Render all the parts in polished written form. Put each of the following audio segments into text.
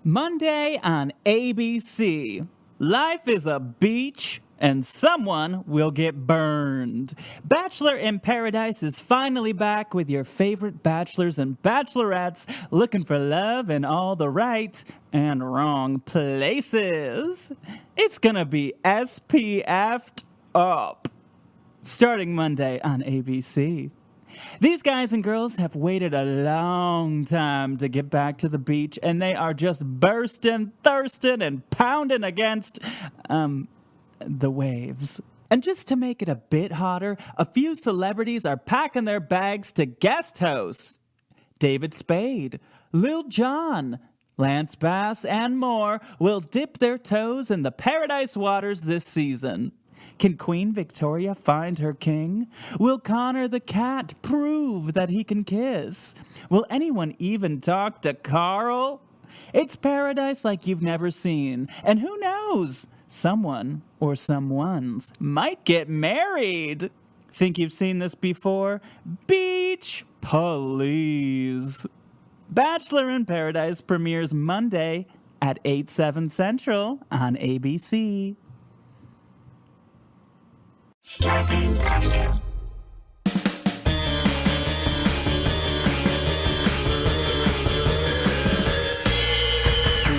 Monday on ABC. Life is a beach and someone will get burned. Bachelor in Paradise is finally back with your favorite bachelors and bachelorettes looking for love in all the right and wrong places. It's gonna be SPF'd up. Starting Monday on ABC. These guys and girls have waited a long time to get back to the beach, and they are just bursting, thirsting, and pounding against, the waves. And just to make it a bit hotter, a few celebrities are packing their bags to guest host. David Spade, Lil Jon, Lance Bass, and more will dip their toes in the paradise waters this season. Can Queen Victoria find her king? Will Connor the cat prove that he can kiss? Will anyone even talk to Carl? It's paradise like you've never seen. And who knows? Someone or someones might get married. Think you've seen this before? Beach Police. Bachelor in Paradise premieres Monday at 8/7 Central on ABC. Starbane's Audio.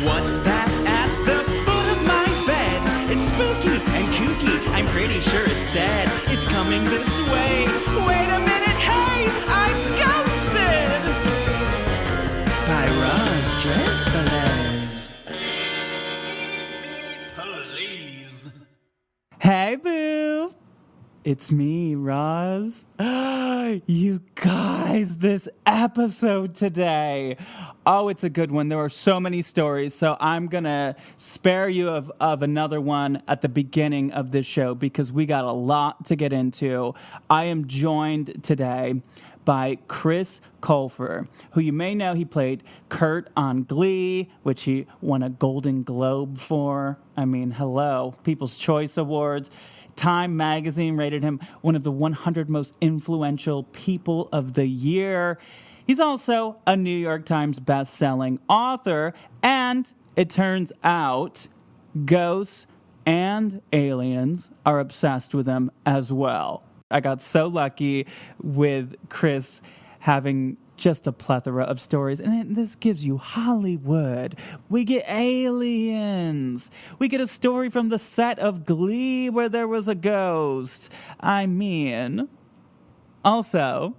What's that at the foot of my bed? It's spooky and kooky. I'm pretty sure it's dead. It's coming this way. Wait a minute, hey, I'm ghosted! By Roz Drezfalez. Please. Hey, boo. It's me, Roz. You guys, this episode today. Oh, it's a good one. There are so many stories, so I'm going to spare you of another one at the beginning of this show because we got a lot to get into. I am joined today by Chris Colfer, who you may know he played Kurt on Glee, which he won a Golden Globe for. I mean, hello, People's Choice Awards. Time magazine rated him one of the 100 most influential people of the year. He's also a New York Times best-selling author, and it turns out ghosts and aliens are obsessed with him as well. I got so lucky with Chris having just a plethora of stories, and this gives you Hollywood. We get aliens. We get a story from the set of Glee where there was a ghost. I mean, also,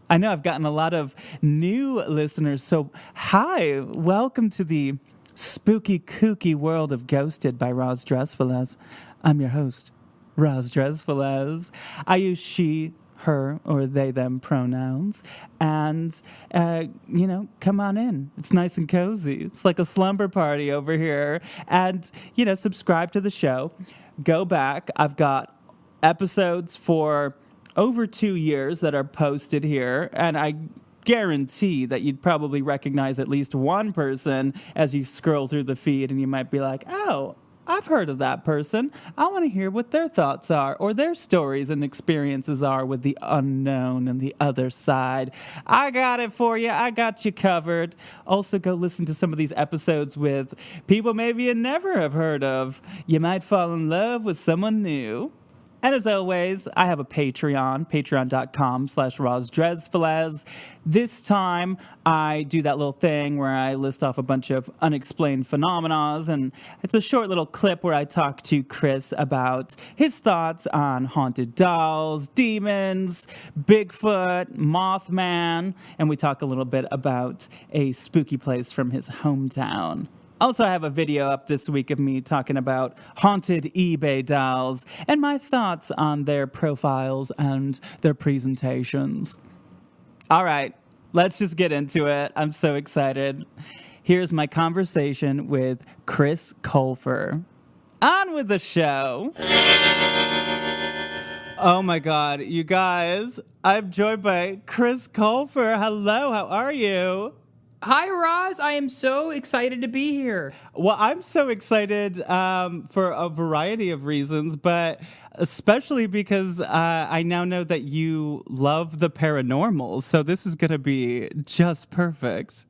I know I've gotten a lot of new listeners, so hi, welcome to the spooky, kooky world of Ghosted by Roz Drezfalez. I'm your host, Roz Drezfalez. I use she, her, or they, them pronouns. And, come on in. It's nice and cozy. It's like a slumber party over here. And, subscribe to the show. Go back. I've got episodes for over 2 years that are posted here. And I guarantee that you'd probably recognize at least one person as you scroll through the feed, and you might be like, oh, I've heard of that person. I want to hear what their thoughts are or their stories and experiences are with the unknown and the other side. I got it for you. I got you covered. Also, go listen to some of these episodes with people maybe you never have heard of. You might fall in love with someone new. And as always, I have a Patreon, patreon.com/Roz Drezfalez. This time, I do that little thing where I list off a bunch of unexplained phenomena, and it's a short little clip where I talk to Chris about his thoughts on haunted dolls, demons, Bigfoot, Mothman, and we talk a little bit about a spooky place from his hometown. Also, I have a video up this week of me talking about haunted eBay dolls and my thoughts on their profiles and their presentations. All right, let's just get into it. I'm so excited. Here's my conversation with Chris Colfer. On with the show. Oh my God, you guys, I'm joined by Chris Colfer. Hello, how are you? Hi, Roz. I am so excited to be here. Well, I'm so excited for a variety of reasons, but especially because I now know that you love the paranormal. So this is going to be just perfect.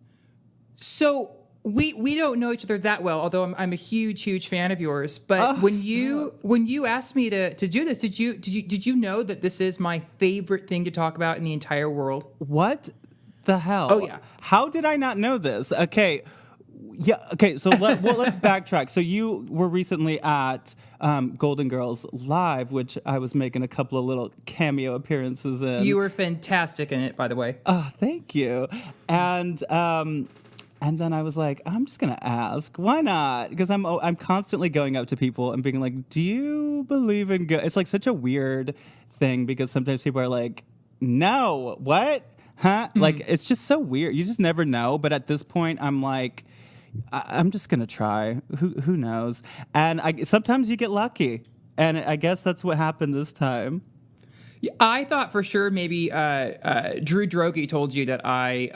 So we don't know each other that well, although I'm a huge fan of yours. But Oh, when you asked me to do this, did you know that this is my favorite thing to talk about in the entire world? What the hell? Oh, yeah. How did I not know this? Okay. Yeah. Okay. So let's backtrack. So you were recently at Golden Girls Live, which I was making a couple of little cameo appearances in. You were fantastic in it, by the way. Oh, thank you. And then I was like, I'm just gonna ask. Why not? Because I'm constantly going up to people and being like, "Do you believe in ghosts?" It's like such a weird thing because sometimes people are like, "No, what? Huh?" Like it's just so weird. You just never know. But at this point, I'm like, I'm just gonna try. Who knows? And sometimes you get lucky, and I guess that's what happened this time. Yeah, I thought for sure maybe Drew Droege told you that I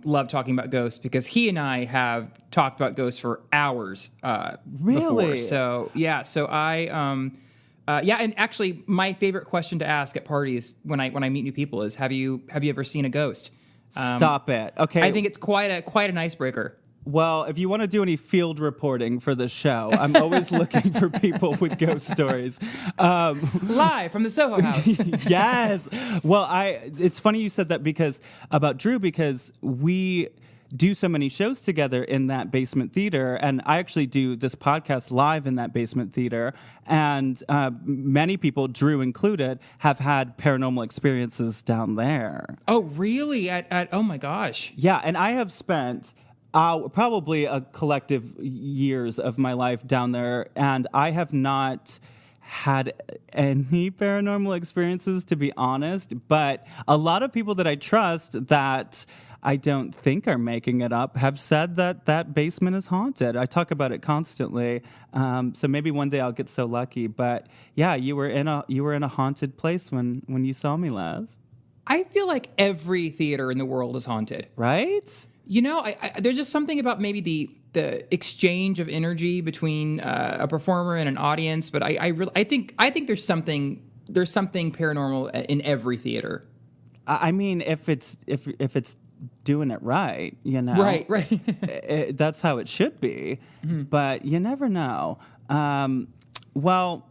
love talking about ghosts because he and I have talked about ghosts for hours. Really? Before. So yeah. So yeah. And actually, my favorite question to ask at parties when I meet new people is, have you ever seen a ghost? Stop it. Okay. I think it's quite an icebreaker. Well, if you want to do any field reporting for the show, I'm always looking for people with ghost stories. Live from the Soho House. Yes. Well, it's funny you said that about Drew, because we do so many shows together in that basement theater, and I actually do this podcast live in that basement theater, and many people, Drew included, have had paranormal experiences down there. Oh, really? At oh my gosh. Yeah, and I have spent probably a collective years of my life down there, and I have not had any paranormal experiences, to be honest, but a lot of people that I trust that I don't think are making it up have said that basement is haunted. I talk about it constantly, so maybe one day I'll get so lucky. But yeah, you were in a haunted place when you saw me last. I feel like every theater in the world is haunted. Right? You know, I there's just something about maybe the exchange of energy between a performer and an audience, but I think there's something paranormal in every theater. I mean, if it's doing it right, you know, Right. that's how it should be. Mm-hmm. But you never know. Well,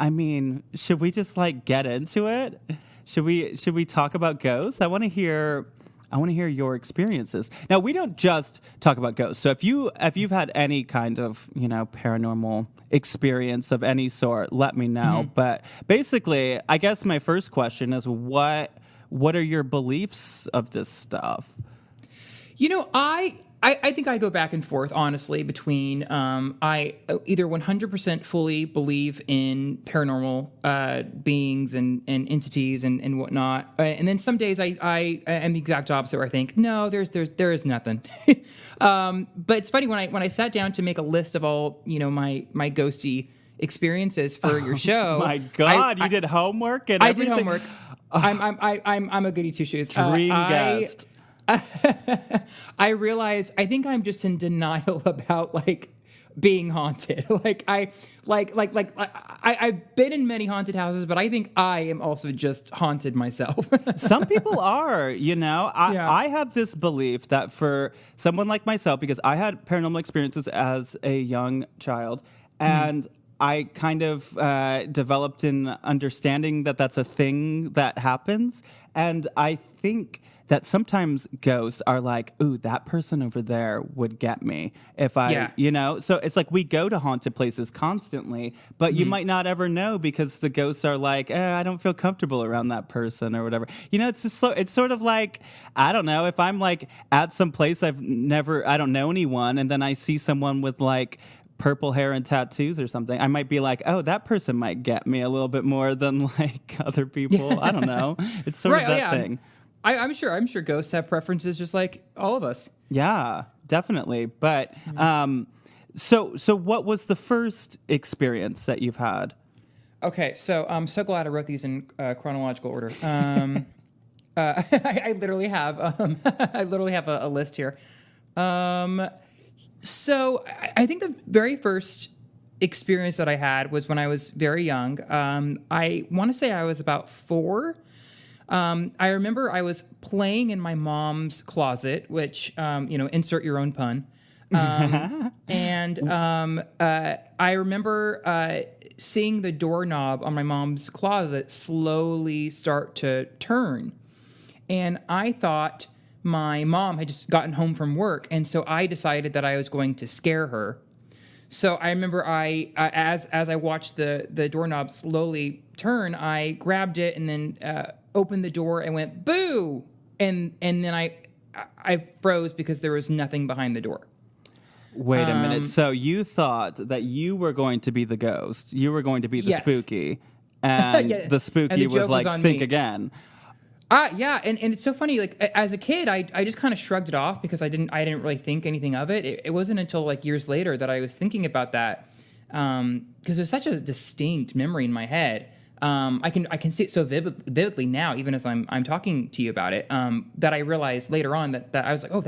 I mean, should we just get into it? Should we talk about ghosts? I want to hear your experiences. Now, we don't just talk about ghosts. So if you've had any kind of, paranormal experience of any sort, let me know. Mm-hmm. But basically, I guess my first question is what are your beliefs of this stuff? I think I go back and forth, honestly, between I either 100% fully believe in paranormal beings and entities and whatnot, and then some days I am the exact opposite, where I think, no, there is nothing. But it's funny, when I sat down to make a list of all my ghosty experiences for your show. My God, you did homework and everything. I did homework. I'm a goody two shoes. Dream guest. I realize I think I'm just in denial about being haunted. I've been in many haunted houses, but I think I am also just haunted myself. Some people are, I have this belief that for someone like myself, because I had paranormal experiences as a young child, and I kind of developed an understanding that that's a thing that happens. And I think that sometimes ghosts are like, ooh, that person over there would get me if I, So it's like we go to haunted places constantly, but you might not ever know because the ghosts are like, I don't feel comfortable around that person or whatever. It's just it's sort of like, I don't know, if I'm at some place I don't know anyone, and then I see someone with purple hair and tattoos or something, I might be like, oh, that person might get me a little bit more than other people. I don't know. It's sort of that thing. I'm sure ghosts have preferences just like all of us. Yeah, definitely. But so what was the first experience that you've had? Okay, so I'm so glad I wrote these in chronological order. I literally have a list here. So I think the very first experience that I had was when I was very young. I want to say I was about 4. I remember I was playing in my mom's closet, which, insert your own pun. I remember seeing the doorknob on my mom's closet slowly start to turn. And I thought my mom had just gotten home from work, and so I decided that I was going to scare her. So I remember as I watched the doorknob slowly turn, I grabbed it and then opened the door and went, boo! And then I froze because there was nothing behind the door. Wait a minute. So you thought that you were going to be the ghost. You were going to be the Yes. spooky. And Yeah. the spooky And the was joke was like, on think me. again. Yeah, and it's so funny. Like as a kid, I just kind of shrugged it off because I didn't really think anything of it. It wasn't until like years later that I was thinking about that because there's such a distinct memory in my head. I can see it so vividly now, even as I'm talking to you about it. That I realized later on that I was like, oh,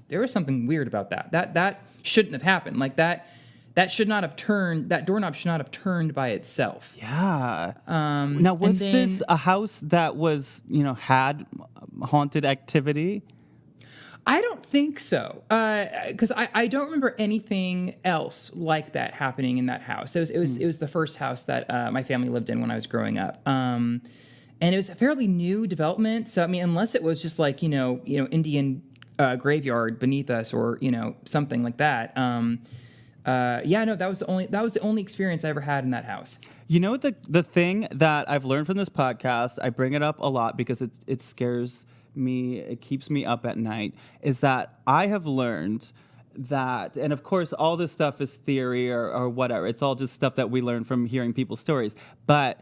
there was something weird about that. That shouldn't have happened. Like that should not have turned. That doorknob should not have turned by itself. Yeah. Now, was this a house that was, had haunted activity? I don't think so, because I don't remember anything else like that happening in that house. It was the first house that my family lived in when I was growing up, and it was a fairly new development. So I mean, unless it was just like Indian graveyard beneath us or something like that. That was the only experience I ever had in that house. You know, the thing that I've learned from this podcast, I bring it up a lot because it scares me, it keeps me up at night, is that I have learned that, and of course all this stuff is theory or whatever, it's all just stuff that we learn from hearing people's stories, but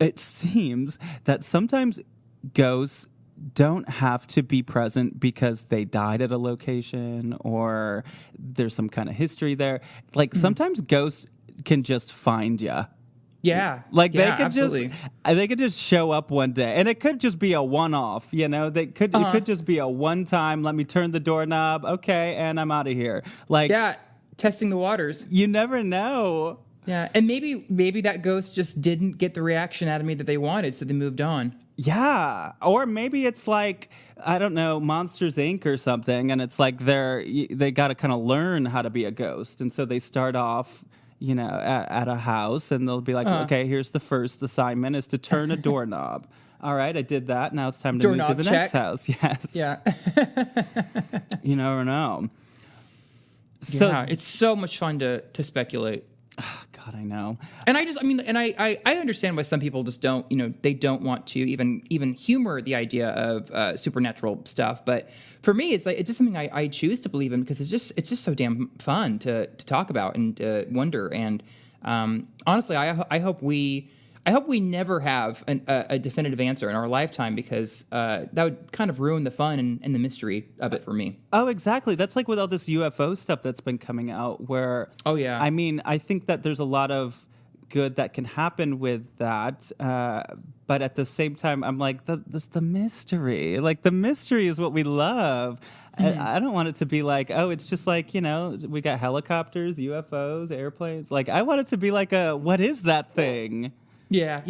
it seems that sometimes ghosts don't have to be present because they died at a location or there's some kind of history there. Like sometimes ghosts can just find you. Yeah. Like they could just show up one day, and it could just be a one-off. It could just be a one-time. Let me turn the doorknob, okay, and I'm out of here. Like testing the waters. You never know. Yeah, and maybe that ghost just didn't get the reaction out of me that they wanted, so they moved on. Yeah, or maybe it's like, I don't know, Monsters Inc. or something, and it's like they got to kind of learn how to be a ghost, and so they start off, at a house, and they'll be like, okay, here's the first assignment is to turn a doorknob. All right, I did that. Now it's time to move to the next house. Yes. Yeah. You never know. So, yeah, it's so much fun to speculate. Oh, God, I know. And I understand why some people just don't, they don't want to even humor the idea of supernatural stuff. But for me, it's just something I choose to believe in because it's just so damn fun to talk about and wonder. And honestly, I hope we never have a definitive answer in our lifetime because that would kind of ruin the fun and the mystery of it for me. Oh, exactly. That's like with all this UFO stuff that's been coming out where... Oh, yeah. I mean, I think that there's a lot of good that can happen with that. But at the same time, I'm like, the mystery. Like, the mystery is what we love. I don't want it to be like, oh, it's just like, we got helicopters, UFOs, airplanes. Like, I want it to be like what is that thing? Yeah.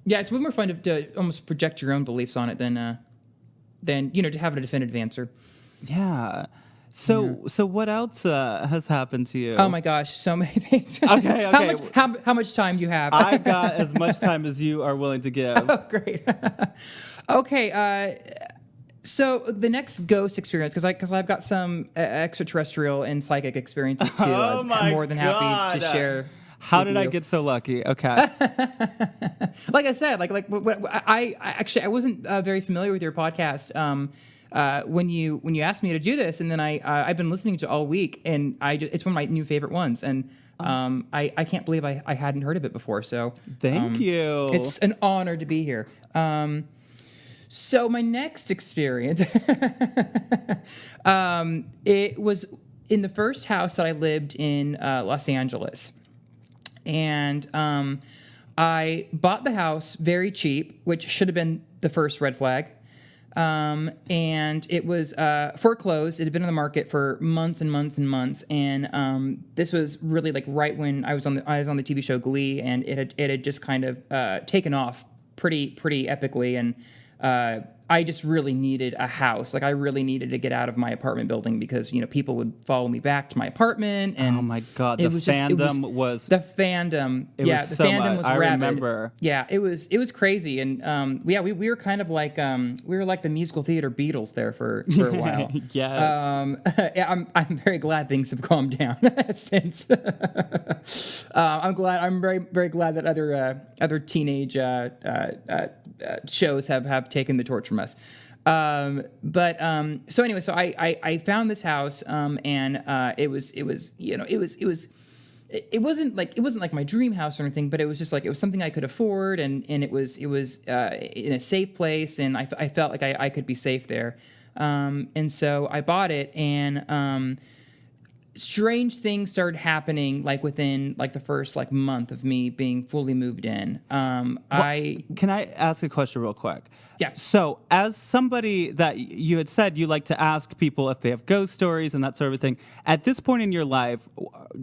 It's way more fun to almost project your own beliefs on it than to have a definitive answer. Yeah. So what else has happened to you? Oh my gosh, so many things. Okay. How much time do you have? I got as much time as you are willing to give. Oh, great. Okay. So the next ghost experience, because I've got some extraterrestrial and psychic experiences too. Oh my I'm more than happy God. to share. How did I get so lucky? Okay. Like I said, I wasn't very familiar with your podcast when you asked me to do this, and then I've been listening to it all week, and it's one of my new favorite ones, and I can't believe I hadn't heard of it before. So thank you. It's an honor to be here. So my next experience, it was in the first house that I lived in Los Angeles. And I bought the house very cheap, which should have been the first red flag. And it was foreclosed. It had been on the market for months and months and months. And this was really like right when I was on the TV show Glee, and it had just kind of taken off pretty epically. And I just really needed a house. Like I really needed to get out of my apartment building because, people would follow me back to my apartment. And oh my God, the was fandom the fandom. It Yeah, was the so fandom much. was I rabid. remember. Yeah, it was crazy. And we were kind of like we were like the musical theater Beatles there for a while. Yes. Yeah, I'm very glad things have calmed down since. I'm very very glad that other teenage shows have taken the torch from us. So anyway, so I found this house, and it wasn't like my dream house or anything, but it was just like it was something I could afford, and it was in a safe place, and I felt like I could be safe there, and so I bought it, and strange things started happening like within like the first like month of me being fully moved in. Can I ask a question real quick? Yeah. So, as somebody that you had said you like to ask people if they have ghost stories and that sort of thing, at this point in your life,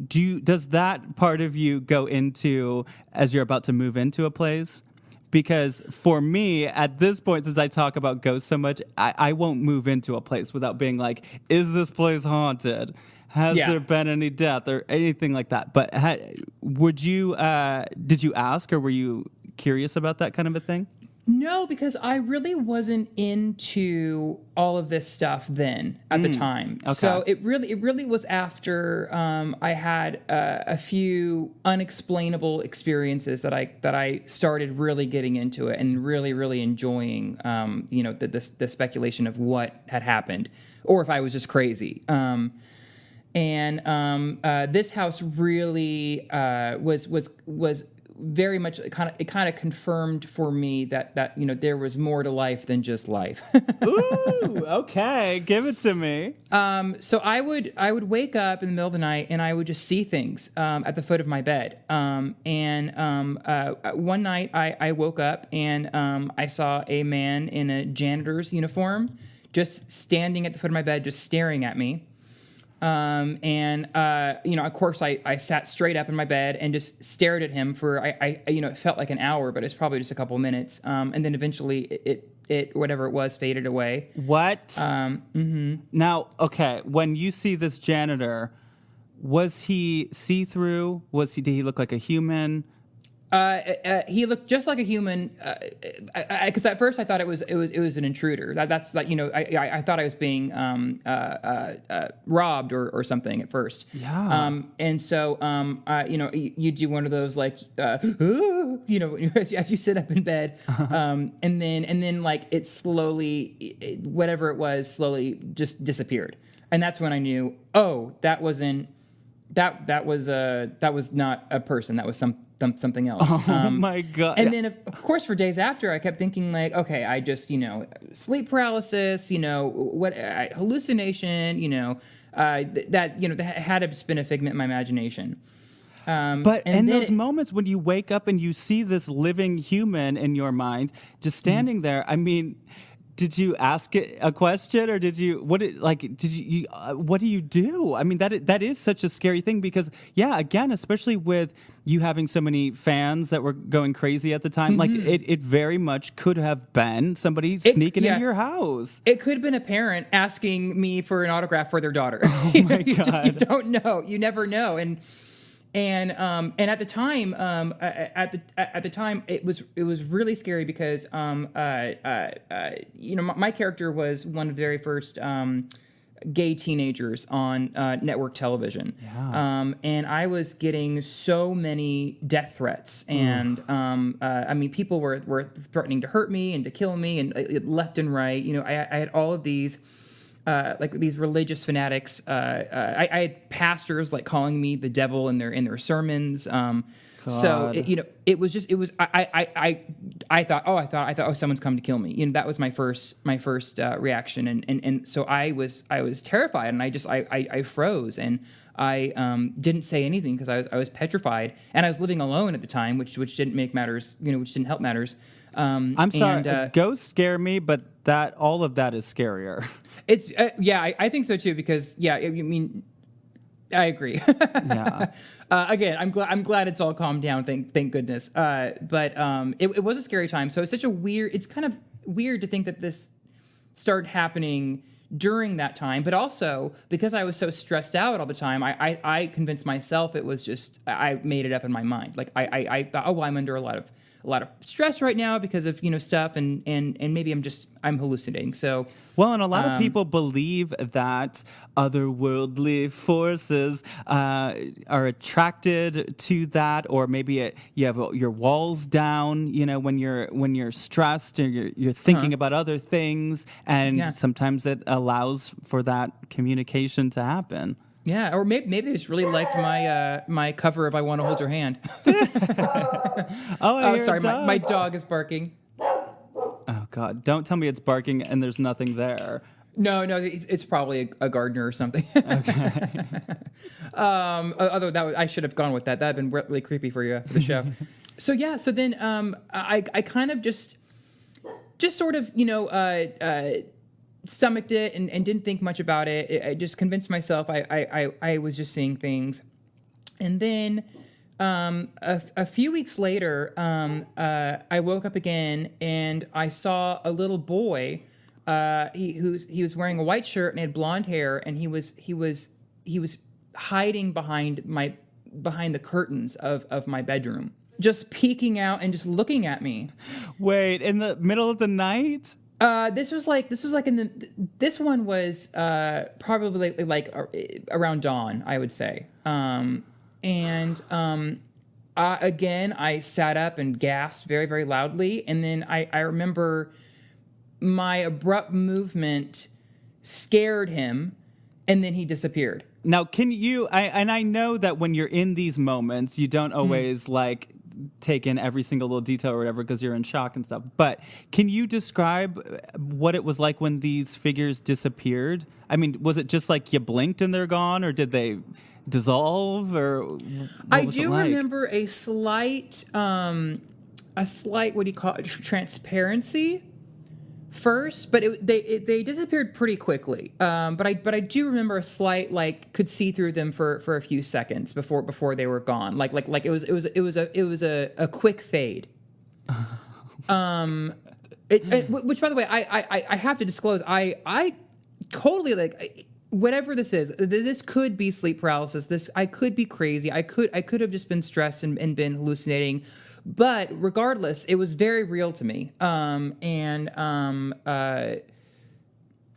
does that part of you go into as you're about to move into a place? Because for me, at this point, since I talk about ghosts so much, I won't move into a place without being like, is this place haunted? Has there been any death or anything like that? But did you ask, or were you curious about that kind of a thing? No, because I really wasn't into all of this stuff then at the time. Okay. So it really was after I had a few unexplainable experiences that I started really getting into it and really really enjoying the speculation of what had happened, or if I was just crazy. This house really was very much it kind of confirmed for me that there was more to life than just life. Ooh, okay, give it to me. So I would wake up in the middle of the night and I would just see things at the foot of my bed. One night I woke up and I saw a man in a janitor's uniform just standing at the foot of my bed, just staring at me. Of course I sat straight up in my bed and just stared at him for, it felt like an hour, but it's probably just a couple minutes. And then eventually it whatever it was, faded away. What? Now, okay, when you see this janitor, was he see-through? Did he look like a human? He looked just like a human, because at first I thought it was an intruder. That's like, I thought I was being robbed or something at first. Yeah. And so you do one of those like as you sit up in bed, and then like it slowly, whatever it was, slowly just disappeared. And that's when I knew, that was not a person. That was something else. Oh my God. And then of course for days after I kept thinking like, okay, I just, sleep paralysis, hallucination, that had to been a figment of my imagination. But in those moments when you wake up and you see this living human in your mind just standing there, I mean, did you ask it a question, or what do you do? I mean, that is such a scary thing because, again, especially with you having so many fans that were going crazy at the time, like it very much could have been somebody sneaking into your house. It could have been a parent asking me for an autograph for their daughter. Oh my God. You don't know. You never know. And at the time, it was really scary because my character was one of the very first gay teenagers on network television, and I was getting so many death threats, and people were threatening to hurt me and to kill me, and left and right. I had all of these. Like these religious fanatics, I had pastors like calling me the devil in their sermons. So it was I thought someone's come to kill me. That was my first reaction, and so I was terrified, and I froze, and I didn't say anything because I was petrified, and I was living alone at the time, which didn't make matters, which didn't help matters. I'm sorry, ghosts scare me, but all of that is scarier. It's I think so too, because I mean, I agree. Yeah. Again, I'm glad it's all calmed down. Thank goodness. But it was a scary time. So it's such a weird. It's kind of weird to think that this started happening during that time, but also because I was so stressed out all the time, I convinced myself it was just, I made it up in my mind. Like I thought, oh, well, I'm under a lot of stress right now because of, stuff, and maybe I'm hallucinating. So, well, and a lot of people believe that otherworldly forces are attracted to that, or maybe you have your walls down, when you're stressed or you're thinking about other things, and sometimes it allows for that communication to happen. Yeah, or maybe they just really liked my cover of "I Want to Hold Your Hand." Oh, sorry, my dog is barking. Oh God! Don't tell me it's barking and there's nothing there. No, it's probably a gardener or something. Okay. Although I should have gone with that. That'd been really creepy for you for the show. So then I kind of just sort of stomached it and didn't think much about it. I just convinced myself I was just seeing things. And then a few weeks later, I woke up again and I saw a little boy. He was wearing a white shirt and had blonde hair, and he was hiding behind the curtains of my bedroom, just peeking out and just looking at me. Wait, in the middle of the night? This was this one was probably like around dawn, I would say. Again, I sat up and gasped very, very loudly. And then I remember my abrupt movement scared him, and then he disappeared. Now, can you, I know that when you're in these moments, you don't always take in every single little detail or whatever because you're in shock and stuff. But can you describe what it was like when these figures disappeared? I mean, was it just like you blinked and they're gone, or did they dissolve, or I do remember a slight what do you call it, transparency first, but they disappeared pretty quickly. But I do remember a slight, could see through them for a few seconds before they were gone. Like it was a quick fade. Which, by the way, I have to disclose, I totally whatever this is. This could be sleep paralysis. I could be crazy. I could have just been stressed and been hallucinating. But regardless, it was very real to me.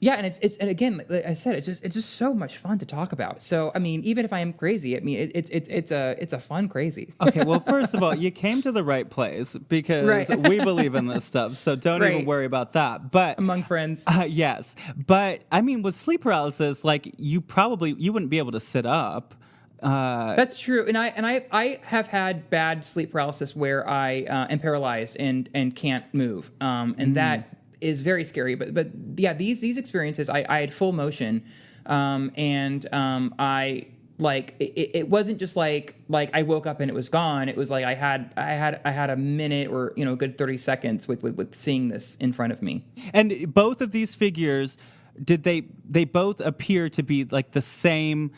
Yeah, and it's and again, like I said, it's just so much fun to talk about. So I mean, even if I am crazy, I mean, it's a fun crazy. Okay, well, first of all, you came to the right place because we believe in this stuff. So don't even worry about that. But among friends, yes. But I mean, with sleep paralysis, you wouldn't be able to sit up. That's true, and I have had bad sleep paralysis where I am paralyzed and can't move, and that is very scary. But yeah, these experiences, I had full motion, and I it wasn't just like I woke up and it was gone. It was like I had a minute or a good 30 seconds with seeing this in front of me. And both of these figures, did they both appear to be the same?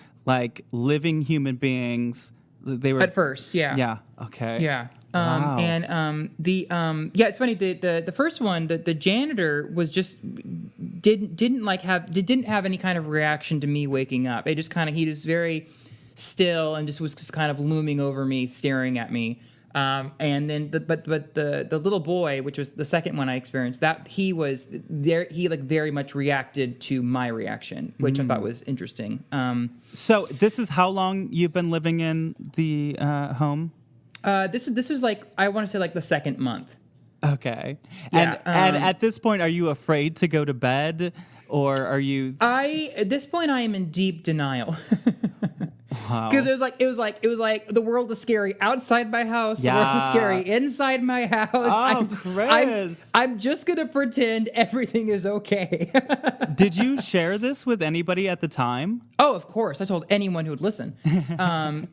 Living human beings. They were at first, yeah. Yeah. Okay. Yeah. Wow. And it's funny. The first one, the janitor was just didn't have any kind of reaction to me waking up. It just he was very still and was just kind of looming over me, staring at me. And then the little boy, which was the second one I experienced, that he was there. He very much reacted to my reaction, which I thought was interesting. So this is how long you've been living in the home? This was I want to say the second month. Okay. Yeah, and at this point, are you afraid to go to bed, or are you? At this point I am in deep denial. Wow. Because it was like the world is scary outside my house. The world is scary inside my house. Oh, Chris. I'm just gonna pretend everything is okay. Did you share this with anybody at the time? Oh, of course. I told anyone who would listen. And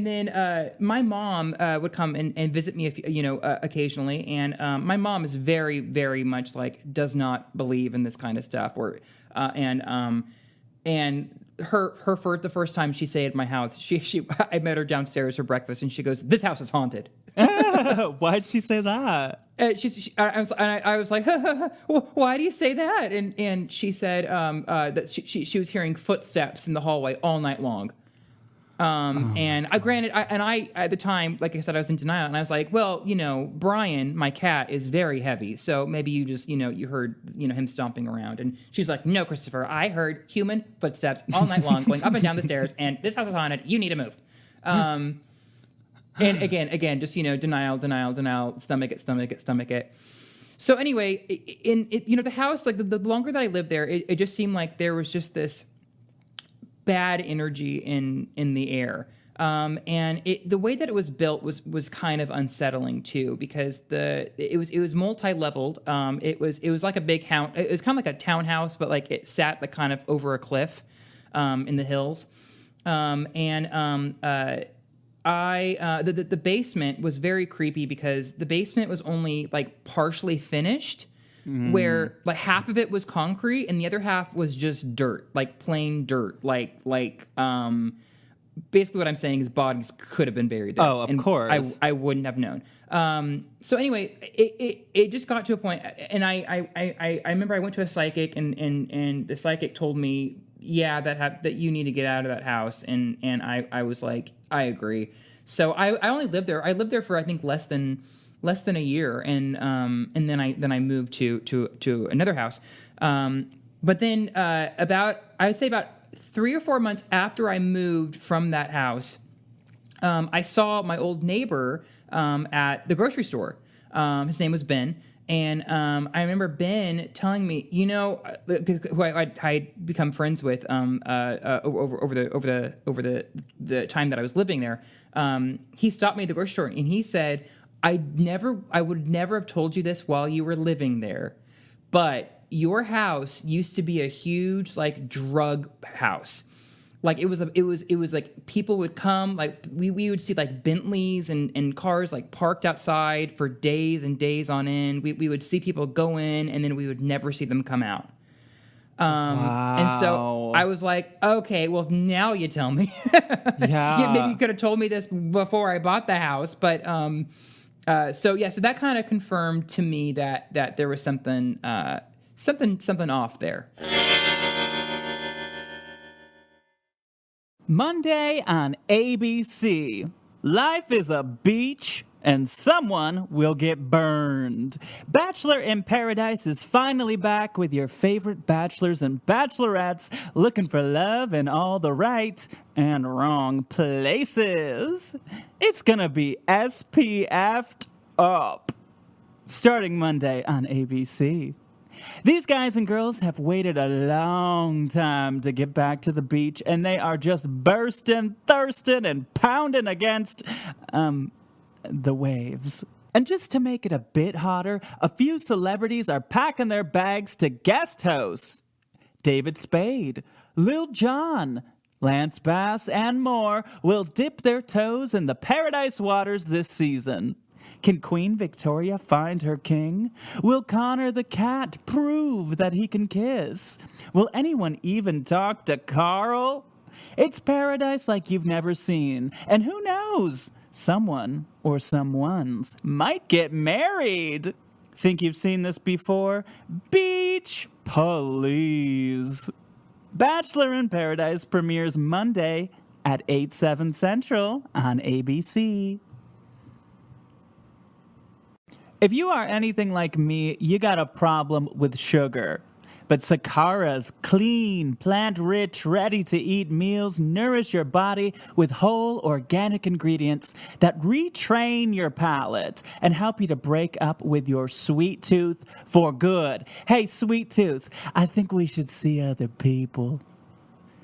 then my mom would come and visit me occasionally. And my mom is very, very much does not believe in this kind of stuff, and for the first time she stayed at my house. I met her downstairs for breakfast, and she goes, "This house is haunted." Why'd she say that? I was like, why do you say that? And she said that she was hearing footsteps in the hallway all night long. And I at the time, like I said, I was in denial, and I was like, well, Brian, my cat, is very heavy, so maybe you just, you heard, him stomping around. And she's like, no, Christopher, I heard human footsteps all night long going up and down the stairs, and this house is haunted. You need to move. And again, just, denial, stomach it. So anyway, the house, like the longer that I lived there, it just seemed like there was just this bad energy in the air. And the way that it was built was kind of unsettling too, because it was multi-leveled. It was like a big house. It was kind of like a townhouse, but like it sat kind of over a cliff in the hills. The basement was very creepy because the basement was only like partially finished, where like half of it was concrete and the other half was just dirt, like plain dirt, like basically what I'm saying is bodies could have been buried there. Oh, of course. I wouldn't have known. So anyway, it just got to a point, and I remember I went to a psychic, and the psychic told me, yeah, that you need to get out of that house, and I was like, I agree. So I only lived there. I lived there for I think less than a year, and then I moved to another house. But then I would say about 3 or 4 months after I moved from that house, I saw my old neighbor at the grocery store. His name was Ben. And I remember Ben telling me, who I'd become friends with over the time that I was living there. He stopped me at the grocery store and he said, I would never have told you this while you were living there, but your house used to be a huge like drug house. Like it was like people would come, like we would see like Bentleys and cars like parked outside for days and days on end. We would see people go in and then we would never see them come out. Wow. And so I was like, okay, well now you tell me. Yeah. Maybe you could have told me this before I bought the house, but so that kind of confirmed to me that there was something off there. Monday on ABC. Life is a beach and someone will get burned. Bachelor in Paradise is finally back with your favorite bachelors and bachelorettes looking for love in all the right and wrong places. It's gonna be SPF'd up. Starting Monday on ABC. These guys and girls have waited a long time to get back to the beach, and they are just bursting, thirsting, and pounding against, the waves. And just to make it a bit hotter, a few celebrities are packing their bags to guest host. David Spade, Lil Jon, Lance Bass, and more will dip their toes in the paradise waters this season. Can Queen Victoria find her king? Will Connor the cat prove that he can kiss? Will anyone even talk to Carl? It's paradise like you've never seen. And who knows? Someone or someones might get married. Think you've seen this before? Beach Police. Bachelor in Paradise premieres Monday at 8/7 Central on ABC. If you are anything like me, you got a problem with sugar. But Sakara's clean, plant-rich, ready-to-eat meals nourish your body with whole organic ingredients that retrain your palate and help you to break up with your sweet tooth for good. Hey, sweet tooth, I think we should see other people.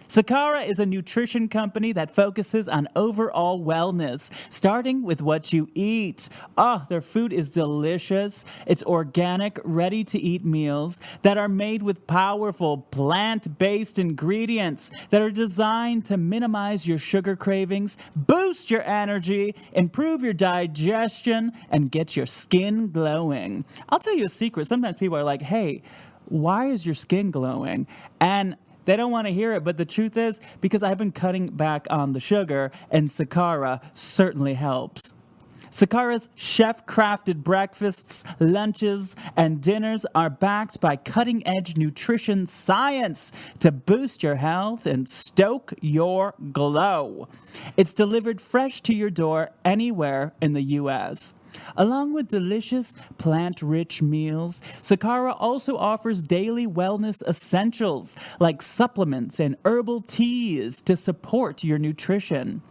Sakara is a nutrition company that focuses on overall wellness, starting with what you eat. Their food is delicious. It's organic, ready-to-eat meals that are made with powerful plant-based ingredients that are designed to minimize your sugar cravings, boost your energy, improve your digestion, and get your skin glowing. I'll tell you a secret. Sometimes people are like, hey, why is your skin glowing? And They don't want to hear it, but the truth is, because I've been cutting back on the sugar, and Sakara certainly helps. Sakara's chef-crafted breakfasts, lunches, and dinners are backed by cutting-edge nutrition science to boost your health and stoke your glow. It's delivered fresh to your door anywhere in the U.S. Along with delicious plant-rich meals, Sakara also offers daily wellness essentials like supplements and herbal teas to support your nutrition.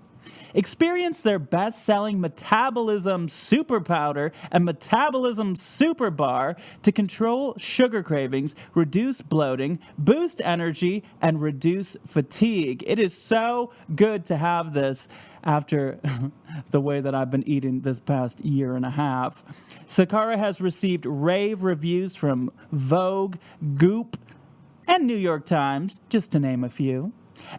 Experience their best-selling Metabolism Super Powder and Metabolism Super Bar to control sugar cravings, reduce bloating, boost energy, and reduce fatigue. It is so good to have this after the way that I've been eating this past year and a half. Sakara has received rave reviews from Vogue, Goop, and New York Times, just to name a few.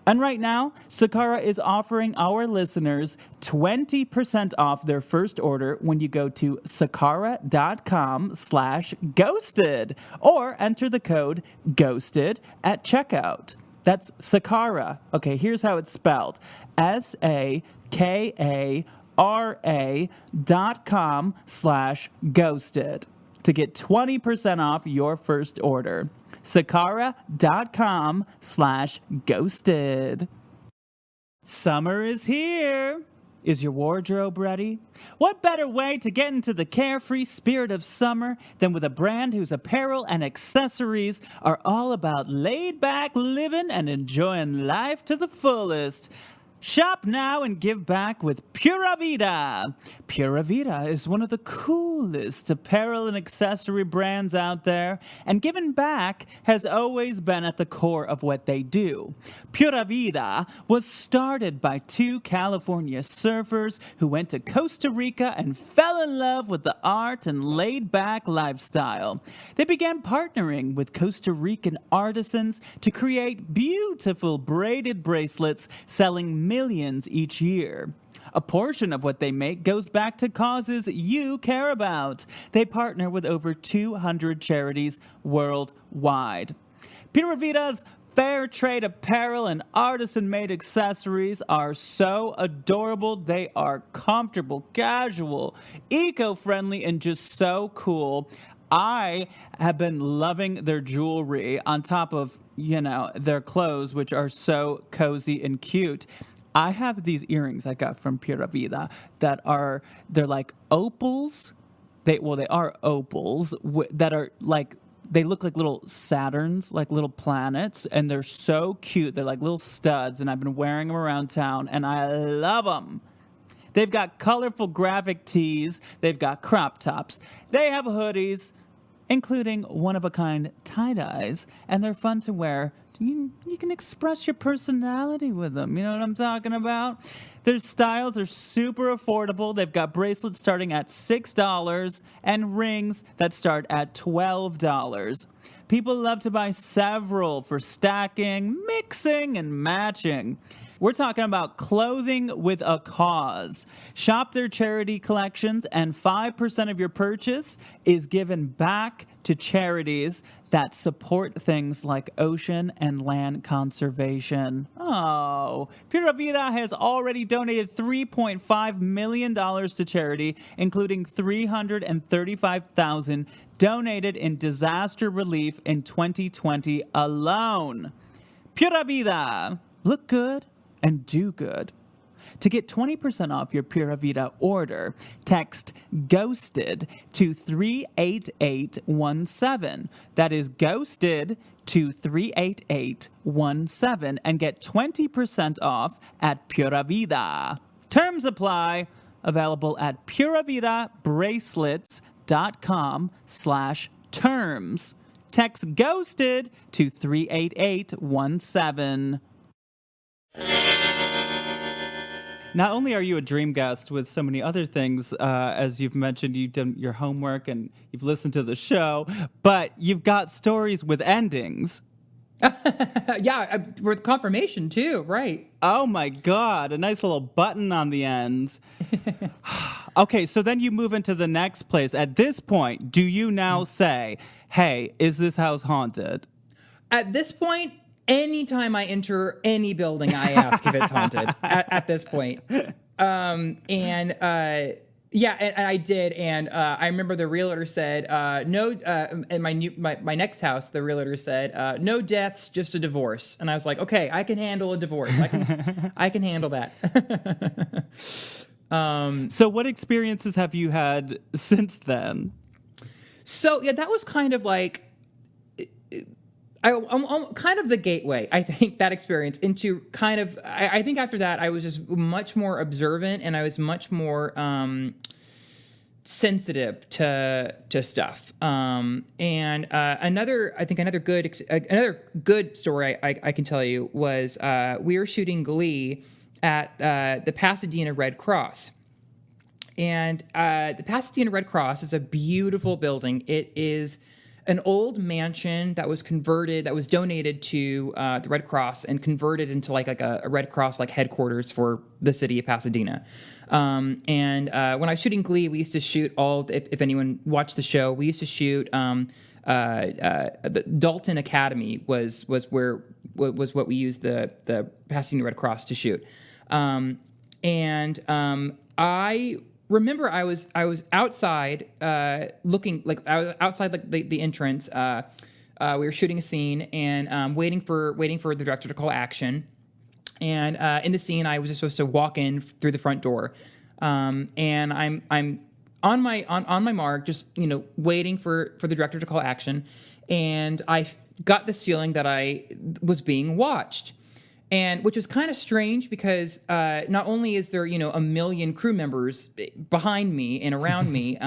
And right now, Sakara is offering our listeners 20% off their first order when you go to sakara.com/ghosted or enter the code GHOSTED at checkout. That's Sakara. Okay, here's how it's spelled. sakara.com/ghosted to get 20% off your first order. Sakara.com/ghosted. Summer is here. Is your wardrobe ready? What better way to get into the carefree spirit of summer than with a brand whose apparel and accessories are all about laid-back living and enjoying life to the fullest? Shop now and give back with Pura Vida. Pura Vida is one of the coolest apparel and accessory brands out there, and giving back has always been at the core of what they do. Pura Vida was started by two California surfers who went to Costa Rica and fell in love with the art and laid-back lifestyle. They began partnering with Costa Rican artisans to create beautiful braided bracelets selling millions each year. A portion of what they make goes back to causes you care about. They partner with over 200 charities worldwide. Pura Vida's fair trade apparel and artisan-made accessories are so adorable. They are comfortable, casual, eco-friendly, and just so cool. I have been loving their jewelry on top of, their clothes, which are so cozy and cute. I have these earrings I got from Pura Vida they're like opals. They are opals that are like, they look like little Saturns, like little planets, and they're so cute. They're like little studs, and I've been wearing them around town, and I love them. They've got colorful graphic tees. They've got crop tops. They have hoodies, including one-of-a-kind tie-dyes, and they're fun to wear. You can express your personality with them. You know what I'm talking about? Their styles are super affordable. They've got bracelets starting at $6 and rings that start at $12. People love to buy several for stacking, mixing, and matching. We're talking about clothing with a cause. Shop their charity collections, and 5% of your purchase is given back to charities that support things like ocean and land conservation. Oh, Pura Vida has already donated $3.5 million to charity, including $335,000 donated in disaster relief in 2020 alone. Pura Vida. Look good and do good. To get 20% off your Pura Vida order, text GHOSTED to 38817. That is GHOSTED to 38817 and get 20% off at Pura Vida. Terms apply. Available at puravidabracelets.com/terms. Text GHOSTED to 38817. Not only are you a dream guest with so many other things, as you've mentioned, you've done your homework and you've listened to the show, but you've got stories with endings. Yeah, with confirmation too, right? Oh my God, a nice little button on the end. Okay, so then you move into the next place. At this point, do you now say, hey, is this house haunted? At this point, anytime I enter any building, I ask if it's haunted at this point. Yeah, and I did, and I remember the realtor said no. In my next house, the realtor said no deaths, just a divorce, and I was like, okay, I can handle a divorce. I can handle that. So what experiences have you had since then? So yeah, that was kind of like. I'm kind of the gateway, I think, that experience into kind of. I think after that, I was just much more observant, and I was much more sensitive to stuff. Another good story I can tell you was we were shooting Glee at the Pasadena Red Cross. And the Pasadena Red Cross is a beautiful building. It is an old mansion that was donated to the Red Cross and converted into like a Red Cross like headquarters for the city of Pasadena. When I was shooting Glee, we used to shoot if anyone watched the show, we used to shoot the Dalton Academy was what we used the Pasadena Red Cross to shoot. I remember I was outside looking, like I was outside like the entrance. We were shooting a scene and waiting for the director to call action. And in the scene, I was just supposed to walk in through the front door. And I'm on my mark, just waiting for the director to call action. And I got this feeling that I was being watched. And which was kind of strange because not only is there a million crew members behind me and around me,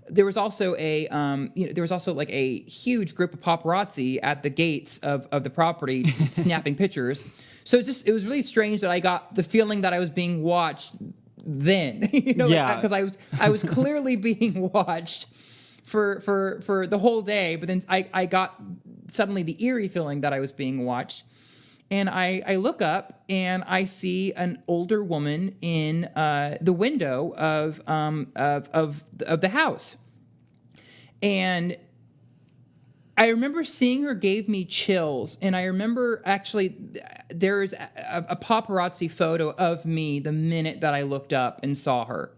there was also like a huge group of paparazzi at the gates of the property snapping pictures. So it was really strange that I got the feeling that I was being watched then, because I was clearly being watched for the whole day, but then I got suddenly the eerie feeling that I was being watched. And I look up and I see an older woman in the window of the house, and I remember seeing her gave me chills. And I remember actually there is a paparazzi photo of me the minute that I looked up and saw her.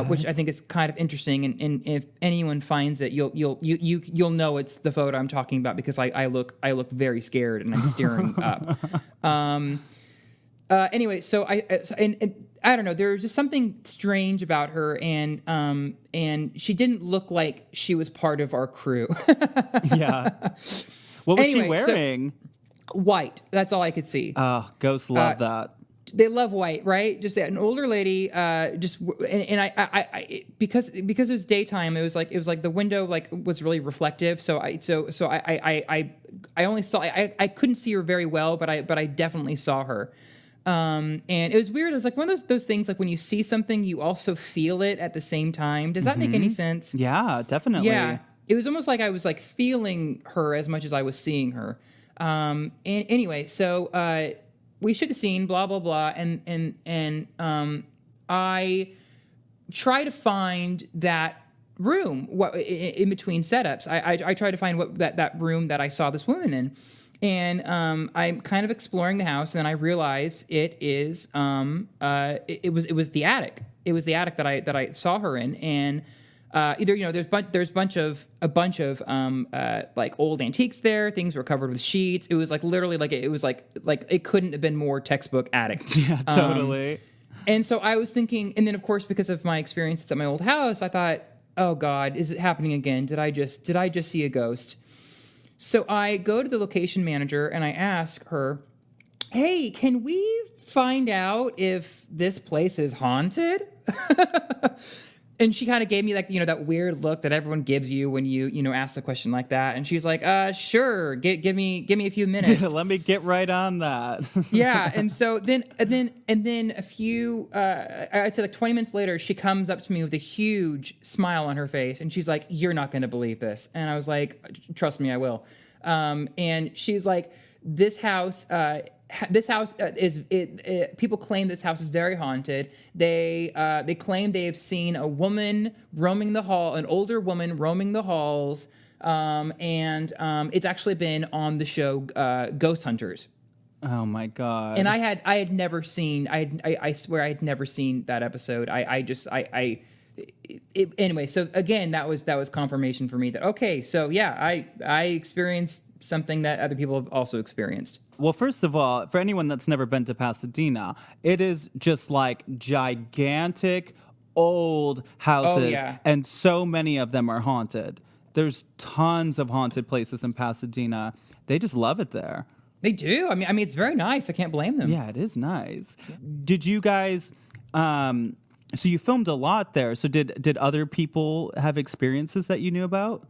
Which I think is kind of interesting, and if anyone finds it, you'll know it's the photo I'm talking about because I look very scared and I'm staring up. Anyway, so I don't know. There was just something strange about her, and she didn't look like she was part of our crew. Yeah. What was she wearing? So, white. That's all I could see. Oh, ghosts love that. They love white, right? Just an older lady, and I because it was daytime. It was like the window was really reflective. So I only saw I couldn't see her very well, but I definitely saw her. And it was weird. It was like one of those things like when you see something, you also feel it at the same time. Does that make any sense? Yeah, definitely. Yeah, it was almost like I was like feeling her as much as I was seeing her. And anyway, so. We shoot the scene, blah blah blah, and I try to find that room in between setups. I try to find what that room that I saw this woman in, and I'm kind of exploring the house, and I realize it is it was the attic. It was the attic that I saw her in, and. Either there's a bunch of like old antiques there. Things were covered with sheets. It was like literally like it couldn't have been more textbook attic. Yeah, totally. And so I was thinking, and then of course because of my experiences at my old house, I thought, oh God, is it happening again? Did I just see a ghost? So I go to the location manager and I ask her, hey, can we find out if this place is haunted? And she kind of gave me like, that weird look that everyone gives you when you ask a question like that. And she's like, sure, give me a few minutes. Let me get right on that. Yeah. And so then a few, I'd say like 20 minutes later, she comes up to me with a huge smile on her face. And she's like, you're not going to believe this. And I was like, trust me, I will. And she's like, this house people claim this house is very haunted. They claim they have seen a woman roaming the hall, an older woman roaming the halls and it's actually been on the show Ghost Hunters. Oh my God. And I had never seen. I swear I had never seen that episode. Anyway. So again, that was confirmation for me that okay. So yeah, I experienced something that other people have also experienced. Well, first of all, for anyone that's never been to Pasadena, it is just like gigantic old houses, Oh, yeah. and so many of them are haunted. There's tons of haunted places in Pasadena. They just love it there. They do. I mean, it's very nice. I can't blame them. Yeah, it is nice. Did you guys? So you filmed a lot there. So did other people have experiences that you knew about?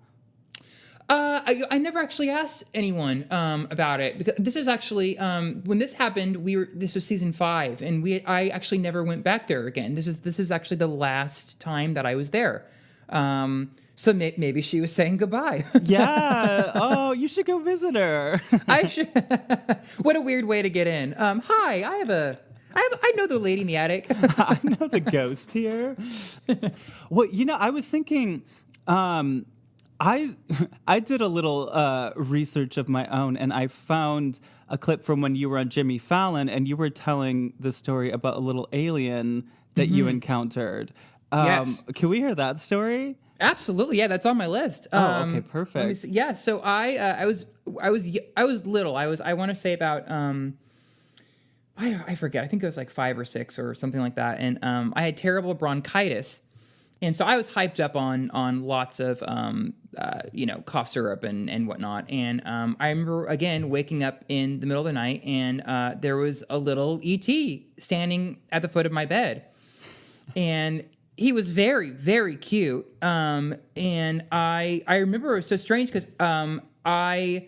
I never actually asked anyone about it because this is actually when this happened. This was season 5, and I actually never went back there again. This is actually the last time that I was there. So maybe she was saying goodbye. Yeah. Oh, you should go visit her. I should. What a weird way to get in. Hi, I know the lady in the attic. I know the ghost here. Well, I was thinking. I did a little research of my own, and I found a clip from when you were on Jimmy Fallon, and you were telling the story about a little alien that you encountered. Yes. Can we hear that story? Absolutely, yeah, that's on my list. Okay, perfect. Let me see. Yeah, so I was little. I want to say about I forget. I think it was like 5 or 6 or something like that. And I had terrible bronchitis, and so I was hyped up on lots of cough syrup and whatnot. And I remember again waking up in the middle of the night, and there was a little ET standing at the foot of my bed, and he was very, very cute. And I remember it was so strange because as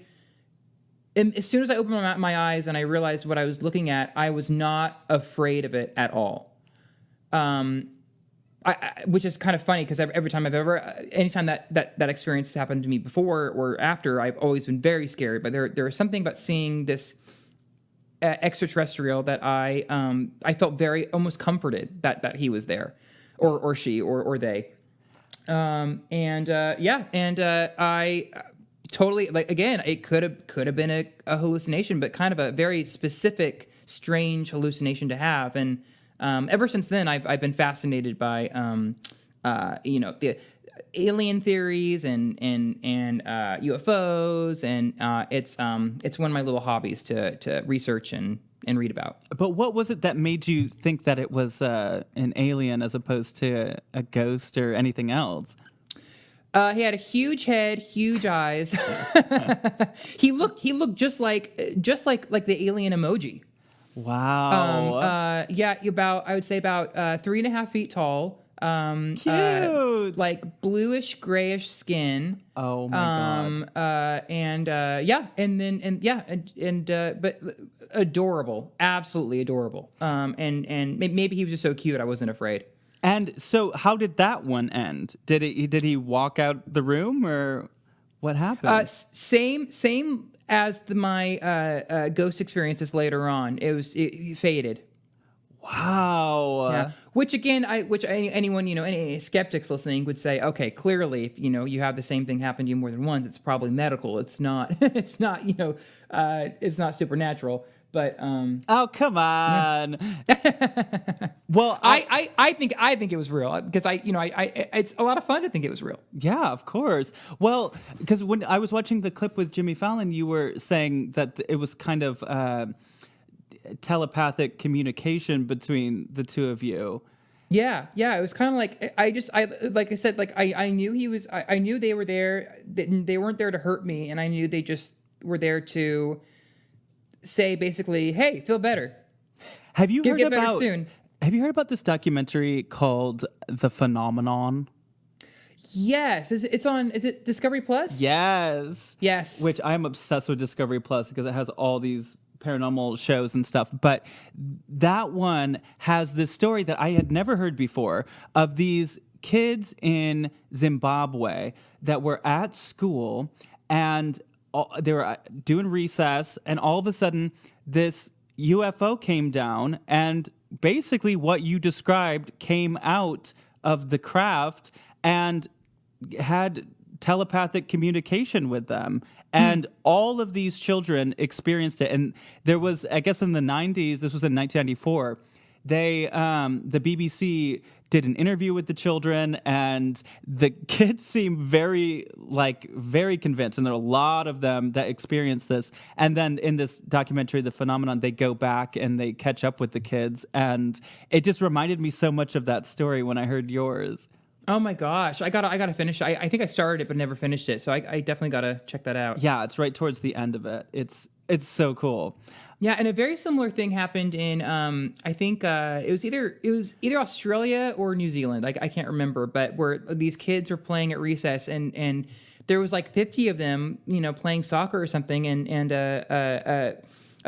soon as I opened my eyes and I realized what I was looking at, I was not afraid of it at all. Which is kind of funny because every time anytime that experience has happened to me before or after, I've always been very scared. But there was something about seeing this extraterrestrial that I felt very almost comforted that he was there. Or she, or they, I totally again. It could have been a hallucination, but kind of a very specific, strange hallucination to have. And ever since then, I've been fascinated by the alien theories and UFOs, and it's one of my little hobbies to research and read about. But what was it that made you think that it was an alien as opposed to a ghost or anything else? He had a huge head, huge eyes. He looked just like the alien emoji. Wow. I would say about 3.5 feet tall. Cute. Like bluish grayish skin. Oh my God. But adorable, absolutely adorable. And maybe he was just so cute I wasn't afraid. And so, how did that one end? Did he walk out the room, or what happened? Same as my ghost experiences later on. It faded. Wow. Yeah. Which again, anyone, any skeptics listening would say, okay, clearly, if you have the same thing happen to you more than once, it's probably medical. It's not. It's not. It's not supernatural. But oh, come on. Yeah. Well, I think it was real because it's a lot of fun to think it was real. Yeah, of course. Well, because when I was watching the clip with Jimmy Fallon, you were saying that it was kind of telepathic communication between the two of you. Yeah. It was kind of like like I said, like I knew I knew they were there. They weren't there to hurt me, and I knew they just were there to say basically, hey, feel better. Have you heard get better about soon? Have you heard about this documentary called The Phenomenon? Yes. Is it Discovery Plus? Yes. Which I'm obsessed with Discovery Plus because it has all these paranormal shows and stuff. But that one has this story that I had never heard before of these kids in Zimbabwe that were at school and they were doing recess, and all of a sudden this UFO came down, and basically what you described came out of the craft and had telepathic communication with them. And all of these children experienced it. And there was, I guess in the 90s, this was in 1994, the BBC did an interview with the children, and the kids seem very convinced, and there are a lot of them that experienced this. And then in this documentary, The Phenomenon, they go back and they catch up with the kids, and it just reminded me so much of that story when I heard yours. Oh my gosh, I gotta finish. I think I started it but never finished it, so I definitely gotta check that out. Yeah, it's right towards the end of it. It's so cool. Yeah, and a very similar thing happened in I think it was either Australia or New Zealand. I can't remember, but where these kids were playing at recess, and there was like 50 of them, playing soccer or something, and a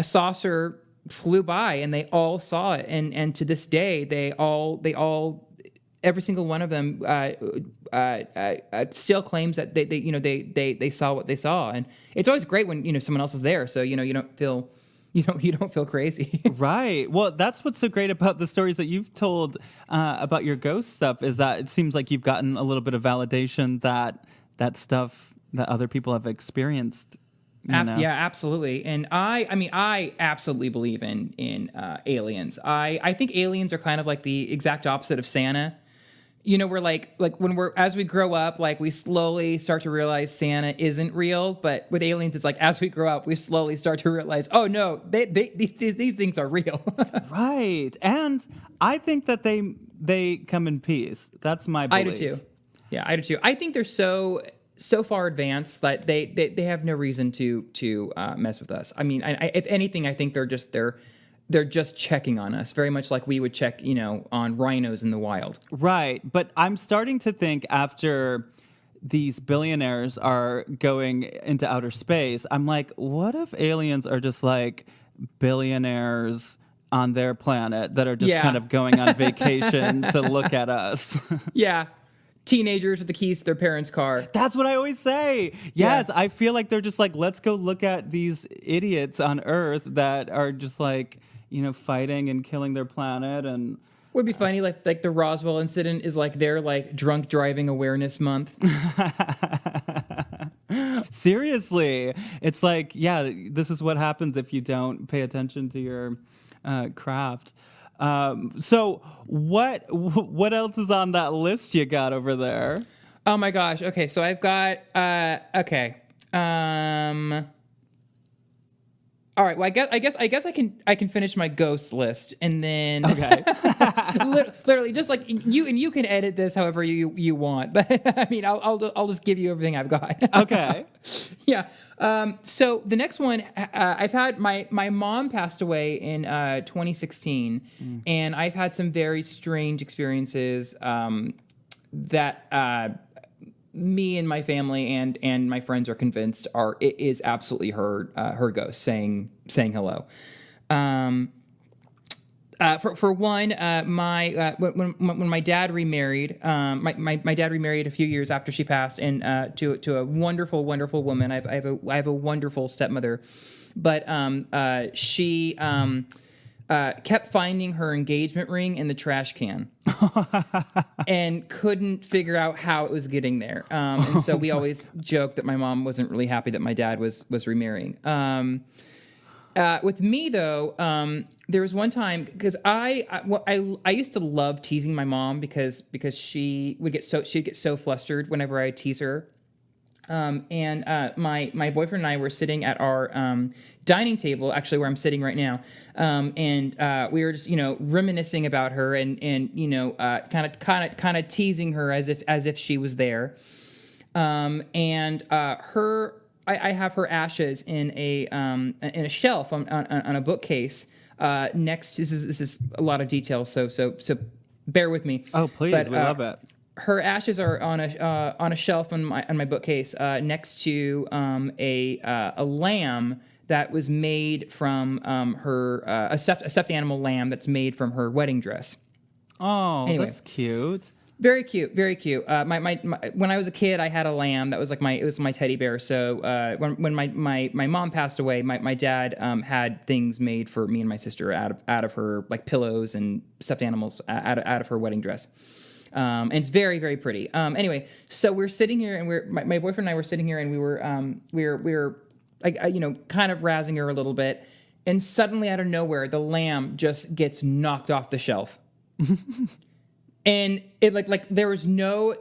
saucer flew by, and they all saw it, and to this day they all every single one of them still claims that they saw what they saw, and it's always great when someone else is there, so you don't feel. You don't feel crazy. Right. Well, that's what's so great about the stories that you've told about your ghost stuff, is that it seems like you've gotten a little bit of validation that stuff that other people have experienced. Yeah, absolutely. And I absolutely believe in aliens. I think aliens are kind of like the exact opposite of Santa. We're like when as we grow up, like we slowly start to realize Santa isn't real. But with aliens, it's like as we grow up, we slowly start to realize, oh no, these things are real. Right. And I think that they come in peace. That's my belief. I do too. Yeah, I do too. I think they're so far advanced that they have no reason to mess with us. I mean, if anything, I think they're just checking on us, very much like we would check, on rhinos in the wild. Right. But I'm starting to think, after these billionaires are going into outer space, I'm like, what if aliens are just like billionaires on their planet that are just kind of going on vacation to look at us? Yeah. Teenagers with the keys to their parents' car. That's what I always say. Yes, yeah. I feel like they're just like, let's go look at these idiots on Earth that are just like, fighting and killing their planet. And would be funny, like the Roswell incident is like their like drunk driving awareness month. Seriously, it's like, yeah, this is what happens if you don't pay attention to your craft. So what else is on that list you got over there? Oh my gosh. Okay, so I've got all right. Well, I guess I can finish my ghost list, and then literally just like you can edit this however you want, but I mean I'll just give you everything I've got. Okay. Yeah. So the next one, I've had my mom passed away in 2016, and I've had some very strange experiences that me and my family and my friends are convinced it is absolutely her ghost saying hello. For one, when my dad remarried, my dad remarried a few years after she passed, and to a wonderful woman. I have a wonderful stepmother, but she kept finding her engagement ring in the trash can and couldn't figure out how it was getting there. And so we always joked that my mom wasn't really happy that my dad was remarrying. With me though, there was one time, because I used to love teasing my mom because she'd get so flustered whenever I tease her. And my boyfriend and I were sitting at our dining table, actually where I'm sitting right now, and we were just reminiscing about her and kind of teasing her as if she was there. And I have her ashes in a shelf on a bookcase next. This is a lot of detail, so bear with me. Oh, please, we love it. Her ashes are on a shelf on my bookcase next to a lamb that was made from a stuffed animal lamb that's made from her wedding dress. Oh, anyway, that's cute. Very cute, very cute. My when I was a kid, I had a lamb that was like my teddy bear. So when my mom passed away, my dad had things made for me and my sister out of her, like pillows and stuffed animals out of her wedding dress. And it's very, very pretty. Anyway, so we're sitting here, and my boyfriend and I were sitting here, and we were like, kind of razzing her a little bit, and suddenly out of nowhere, the lamb just gets knocked off the shelf. And it like there was no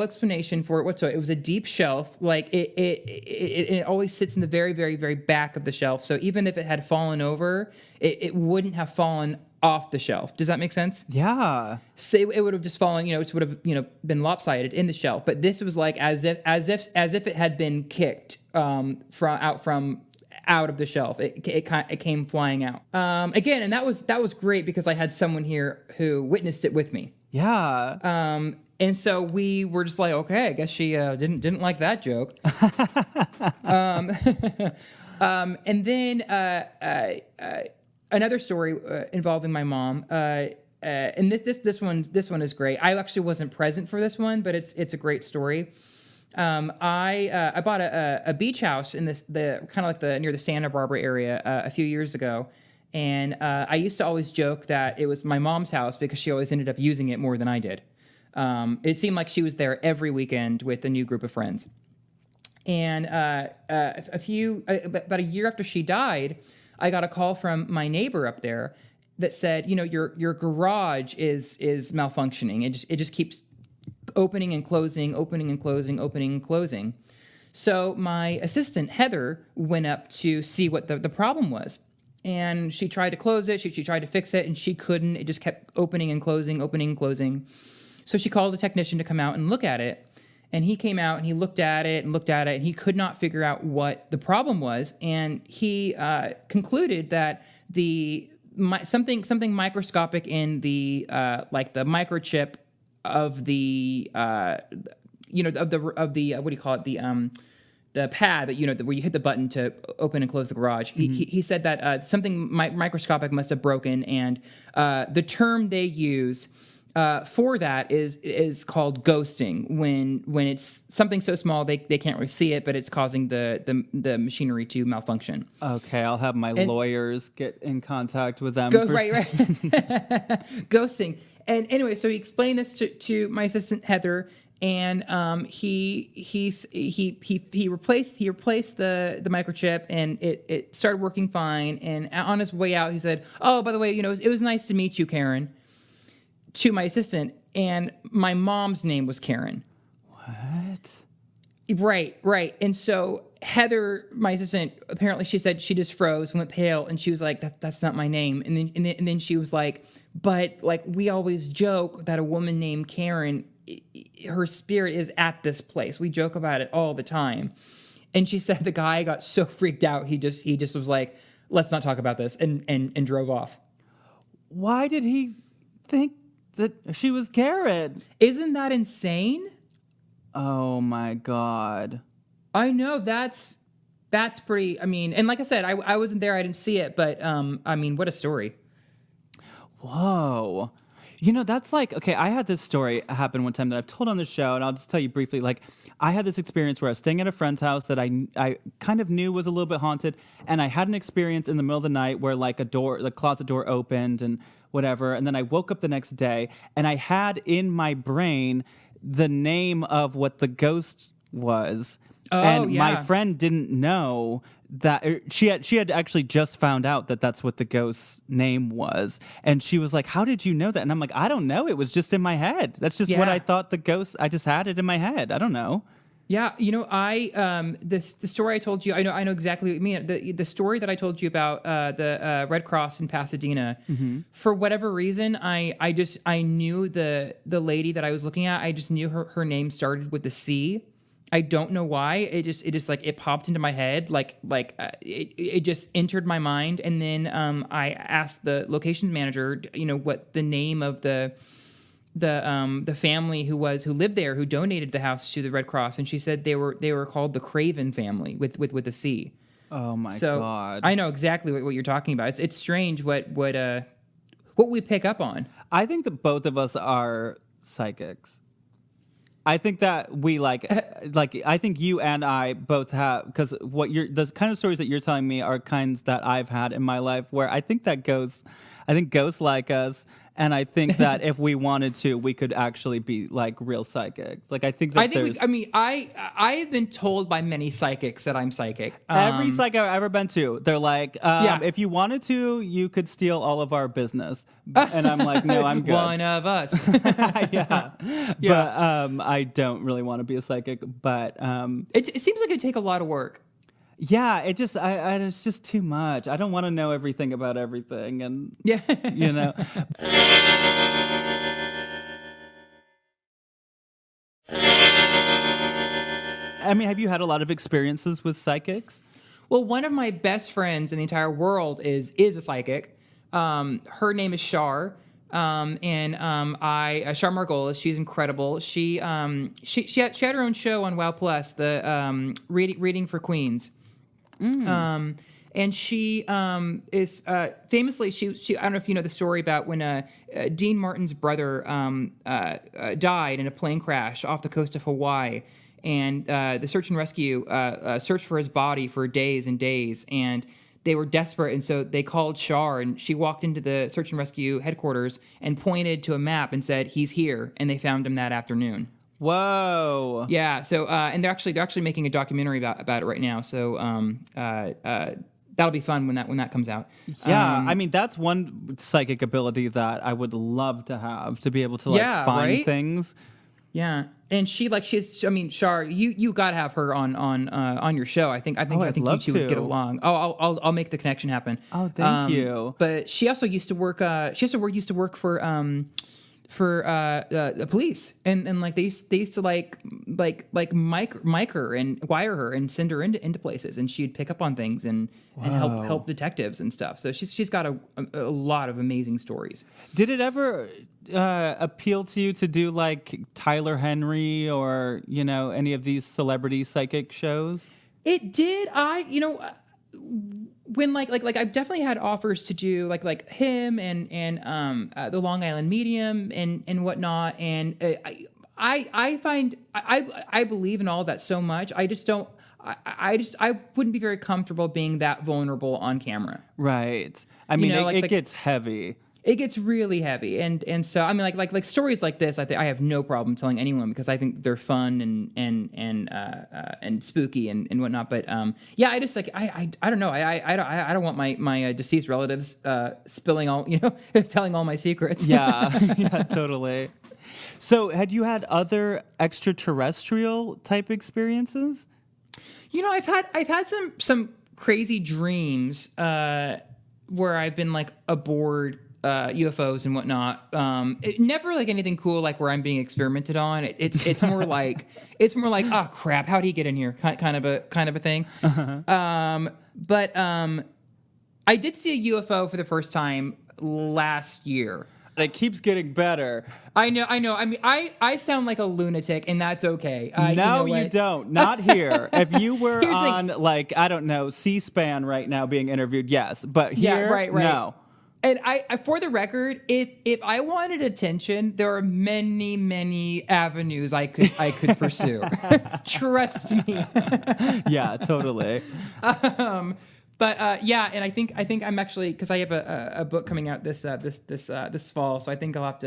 explanation for it whatsoever. It was a deep shelf. Like it always sits in the very, very, very back of the shelf. So even if it had fallen over, it wouldn't have fallen off the shelf. Does that make sense? Yeah. So it would have just fallen. It would have been lopsided in the shelf. But this was like as if it had been kicked out of the shelf. It came flying out. Again, and that was great because I had someone here who witnessed it with me. Yeah. And so we were just like, okay, I guess she didn't like that joke. And then another story involving my mom. And this one is great. I actually wasn't present for this one, but it's a great story. I bought a beach house in the kind of like near the Santa Barbara area a few years ago, and I used to always joke that it was my mom's house because she always ended up using it more than I did. It seemed like she was there every weekend with a new group of friends. And about a year after she died, I got a call from my neighbor up there that said, your garage is malfunctioning. It just keeps opening and closing, opening and closing, opening and closing. So my assistant, Heather, went up to see what the problem was. And she tried to close it. She tried to fix it, and she couldn't. It just kept opening and closing, opening and closing. So she called a technician to come out and look at it. And he came out, and he looked at it, and he could not figure out what the problem was. And he concluded that something microscopic in the microchip of the what do you call it, the pad that where you hit the button to open and close the garage. He said that something microscopic must have broken, and the term they use for that is called ghosting, when it's something so small they can't really see it, but it's causing the machinery to malfunction. Okay, I'll have my lawyers get in contact with them. Right. Ghosting. And anyway, so he explained this to my assistant Heather, and he replaced the microchip, and it started working fine. And on his way out, he said, "Oh, by the way, it was nice to meet you, Karen," to my assistant, and my mom's name was Karen. What? Right. And so Heather, my assistant, apparently she said she just froze and went pale, and she was like, "That's not my name." And then she was like, "But like we always joke that a woman named Karen, her spirit is at this place. We joke about it all the time." And she said the guy got so freaked out he just was like, "Let's not talk about this," and drove off. Why did he think that she was Karen? Isn't that insane? Oh my God. I know that's pretty. I mean, and like I said, I wasn't there. I didn't see it, but I mean, what a story. Whoa. That's like, okay, I had this story happen one time that I've told on the show, and I'll just tell you briefly. Like, I had this experience where I was staying at a friend's house that I kind of knew was a little bit haunted, and I had an experience in the middle of the night where like the closet door opened and whatever, and then I woke up the next day, and I had in my brain the name of what the ghost was. Oh, and yeah. my friend didn't know that she had actually just found out that that's what the ghost's name was, and she was like, "How did you know that?" And I'm like, "I don't know. It was just in my head. That's just what I thought the ghost. I just had it in my head. I don't know." Yeah, the story I told you, I know exactly what you mean. The story that I told you about the Red Cross in Pasadena, for whatever reason, I knew the lady that I was looking at. I just knew her name started with the C. I don't know why. It just like it popped into my head, it just entered my mind. And then I asked the location manager, what the name of the family who lived there, who donated the house to the Red Cross, and she said they were called the Craven family with a C. Oh my so God! I know exactly what you're talking about. It's strange what we pick up on. I think that both of us are psychics. I think that we I think you and I both have, because the kind of stories that you're telling me are kinds that I've had in my life where I think ghosts like us, And I think that if we wanted to, we could actually be like real psychics. Like I think that I've been told by many psychics that I'm psychic. Every psychic I've ever been to, they're like, if you wanted to, you could steal all of our business. And I'm like, no, I'm good. One of us. Yeah. But I don't really want to be a psychic. But it seems like it'd take a lot of work. yeah, it's just too much. I don't want to know everything about everything. And, Yeah. you know. I mean, have you had a lot of experiences with psychics? Well, one of my best friends in the entire world is a psychic. Her name is Shar. Shar Margolis. She's incredible. She had her own show on WoW Plus, the reading for Queens. And she is famously she I don't know if you know the story about when Dean Martin's brother died in a plane crash off the coast of Hawaii, and the search and rescue searched for his body for days and days, and they were desperate, and so they called Shar, and she walked into the search and rescue headquarters and pointed to a map and said, "He's here," and they found him that afternoon. Whoa! Yeah. So, and they're actually making a documentary about it right now. So, that'll be fun when that comes out. Yeah, I mean that's one psychic ability that I would love to have, to be able to find things. Yeah, and Shar, you got to have her on your show. I think you two would get along. I'll make the connection happen. Oh, thank you. But she also used to work. Used to work for the police, and like they used to like mic her and wire her and send her into places, and she'd pick up on things and help detectives and stuff. So she's got a lot of amazing stories. Did it ever appeal to you to do like Tyler Henry or any of these celebrity psychic shows? It did. When I've definitely had offers to do like him and the Long Island Medium and whatnot, and I find I believe in all of that so much. I just don't. I wouldn't be very comfortable being that vulnerable on camera. Right. I mean, it gets heavy. It gets really heavy, and so I mean, like stories like this, I have no problem telling anyone because I think they're fun and spooky and whatnot. But yeah, I just I don't know. I don't want my deceased relatives spilling all telling all my secrets. Yeah, yeah, totally. So, had you had other extraterrestrial type experiences? I've had some crazy dreams where I've been like aboard UFOs and whatnot. Never like anything cool like where I'm being experimented on. It's more like oh crap, how'd he get in here? Kind of a thing. Uh-huh. But I did see a UFO for the first time last year. It keeps getting better. I know. I mean, I sound like a lunatic, and that's okay. No, you don't. Not here. If you were on, like, I don't know, C-SPAN right now being interviewed, yes. But here, right. no. And I, for the record, if I wanted attention, there are many, many avenues I could pursue. Trust me. Yeah, totally. But yeah, and I think I'm actually, because I have a book coming out this fall, so I think I'll have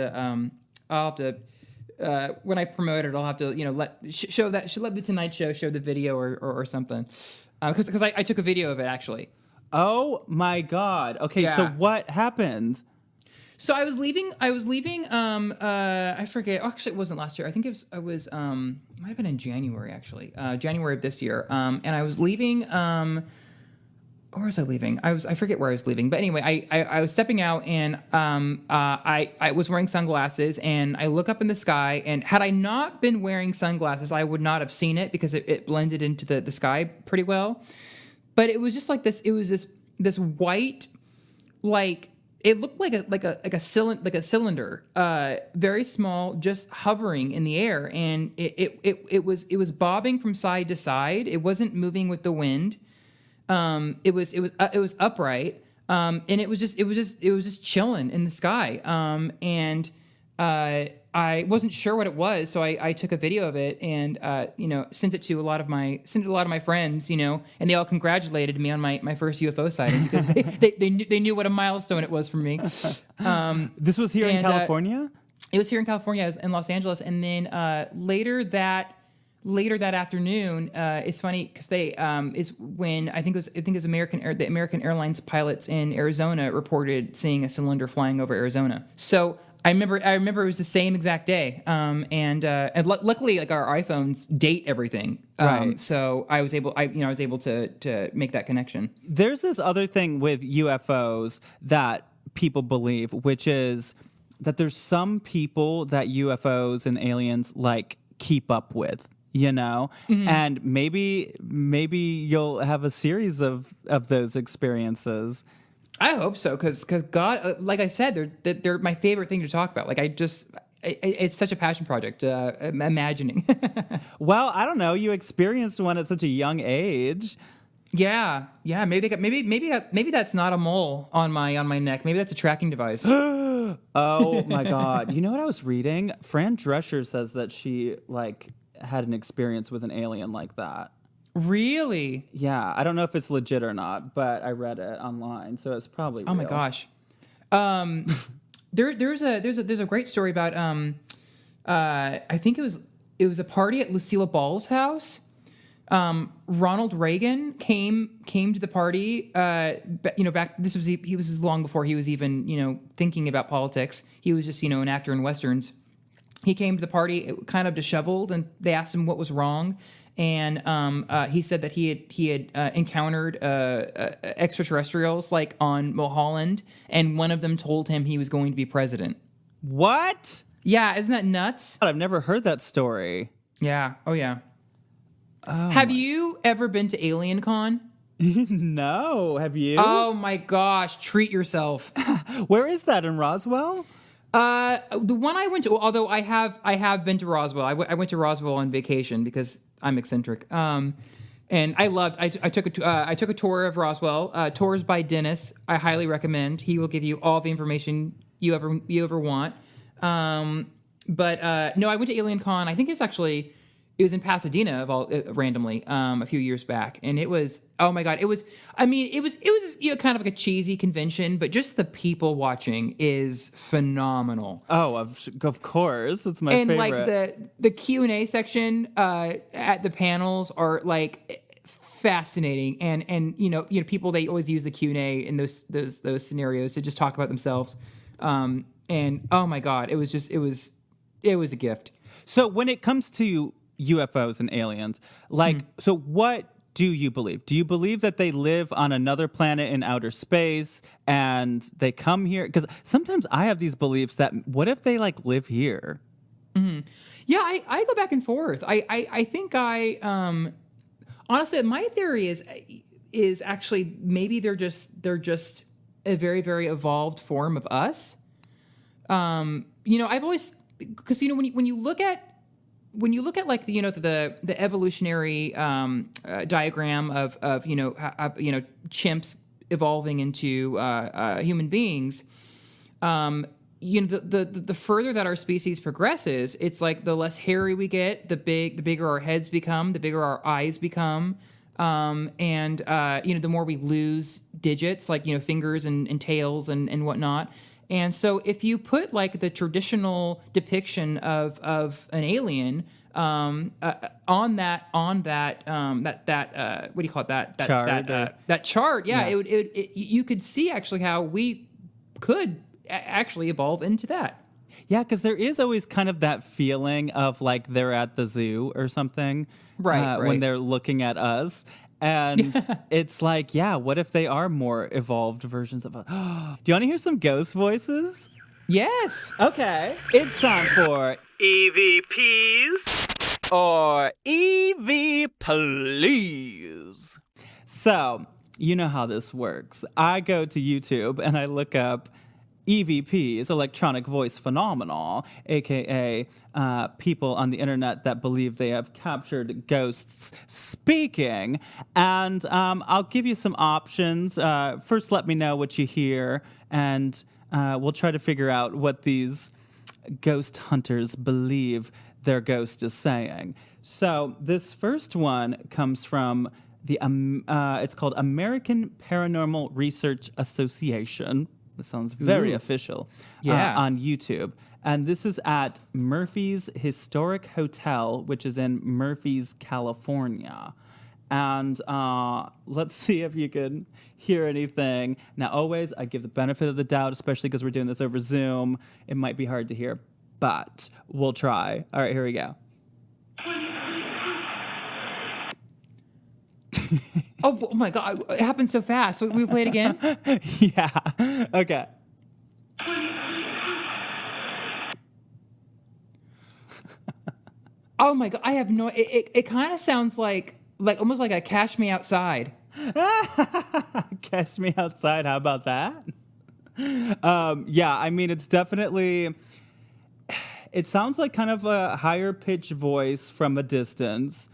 to when I promote it, I'll have to let the Tonight Show show the video or something, because I took a video of it actually. Oh my God! Okay, yeah. So what happened? So I was leaving. I forget. Actually, it wasn't last year. I think it was. Might have been in January actually. January of this year. And I was leaving. Where was I leaving? I forget where I was leaving, but anyway, I was stepping out and I was wearing sunglasses and I look up in the sky, and had I not been wearing sunglasses, I would not have seen it because it blended into the sky pretty well. But it was just like this. It was this white, like it looked like a cylinder, very small, just hovering in the air, and it was bobbing from side to side. It wasn't moving with the wind. It was upright, and it was just chilling in the sky. And I wasn't sure what it was, so I took a video of it and sent it to a lot of my friends, and they all congratulated me on my first UFO sighting because they knew what a milestone it was for me. This was here in California? It was here in California. I was in Los Angeles, and then later that afternoon, it's funny because they is when I think it was the American Airlines pilots in Arizona reported seeing a cylinder flying over Arizona. So I remember it was the same exact day, and luckily, like, our iPhones date everything, right? So I was able to make that connection. There's this other thing with UFOs that people believe, which is that there's some people that UFOs and aliens like keep up with, and maybe you'll have a series of those experiences. I hope so, because God, like I said, they're my favorite thing to talk about. Like, it's such a passion project, imagining. Well, I don't know. You experienced one at such a young age. Yeah. Maybe that's not a mole on my neck. Maybe that's a tracking device. Oh my God! You know what I was reading? Fran Drescher says that she had an experience with an alien like that. Really? Yeah, I don't know if it's legit or not, but I read it online, so it's probably real. Oh my gosh. There's a great story about I think it was a party at Lucille Ball's house. Ronald Reagan came to the party. Back he was long before he was even thinking about politics. He was just an actor in westerns. He came to the party kind of disheveled, and they asked him what was wrong. And he said that he had encountered extraterrestrials like on Mulholland, and one of them told him he was going to be president. What? Yeah, isn't that nuts? I've never heard that story. Yeah. Oh yeah. Oh, have you ever been to Alien Con? No. Have you? Oh my gosh! Treat yourself. Where is that, in Roswell? The one I went to, although I have been to Roswell. I went to Roswell on vacation because I'm eccentric. And I took a tour of Roswell. Tours by Dennis. I highly recommend. He will give you all the information you ever want. But no, I went to Alien Con. I think it was in Pasadena randomly a few years back, and it was, oh my God, it was kind of like a cheesy convention, but just the people watching is phenomenal. Oh, of course, that's my favorite. And like the Q&A section at the panels are like fascinating, and people, they always use the Q&A in those scenarios to just talk about themselves, and oh my God, it was a gift. So when it comes to UFOs and aliens, so what do you believe? Do you believe that they live on another planet in outer space and they come here? Because sometimes I have these beliefs that what if they live here? Mm-hmm. Yeah, I go back and forth. I think honestly, my theory is actually maybe they're just a very, very evolved form of us. I've always, because when you look at like the evolutionary diagram of chimps evolving into human beings, the further that our species progresses, it's like the less hairy we get, the bigger our heads become, the bigger our eyes become, and the more we lose digits, like fingers and tails and whatnot. And so if you put like the traditional depiction of an alien on that what do you call it, that chart, it you could see actually how we could actually evolve into that. Yeah, because there is always kind of that feeling of like they're at the zoo or something, right. When they're looking at us. And it's like, yeah, what if they are more evolved versions of us? Do you want to hear some ghost voices? Yes. Okay. It's time for EVPs or EV Please. So, you know how this works. I go to YouTube and I look up EVPs, electronic voice phenomenal, aka people on the internet that believe they have captured ghosts speaking. And I'll give you some options. First, let me know what you hear, and we'll try to figure out what these ghost hunters believe their ghost is saying. So this first one comes from it's called American Paranormal Research Association. This sounds very official. Yeah. On YouTube. And this is at Murphy's Historic Hotel, which is in Murphy's, California. And let's see if you can hear anything. Now, always, I give the benefit of the doubt, especially because we're doing this over Zoom. It might be hard to hear, but we'll try. All right, here we go. Oh my God, it happened so fast. We play it again? Yeah. Okay. Oh my God, I have no, it kind of sounds like almost like a Cash Me Outside. Catch me outside. How about that? Yeah, I mean, it's definitely, it sounds like kind of a higher pitch voice from a distance,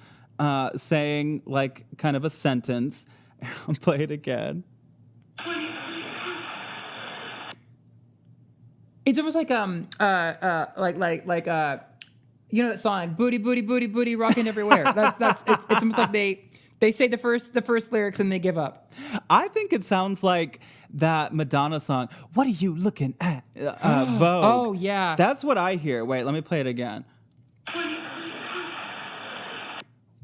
saying like kind of a sentence. I'll play it again. It's almost like you know that song, booty booty booty booty rocking everywhere. It's almost like they say the first lyrics and they give up. I think it sounds like that Madonna song, "What are you looking at?" Vogue. Oh yeah, That's what I hear. Wait, let me play it again.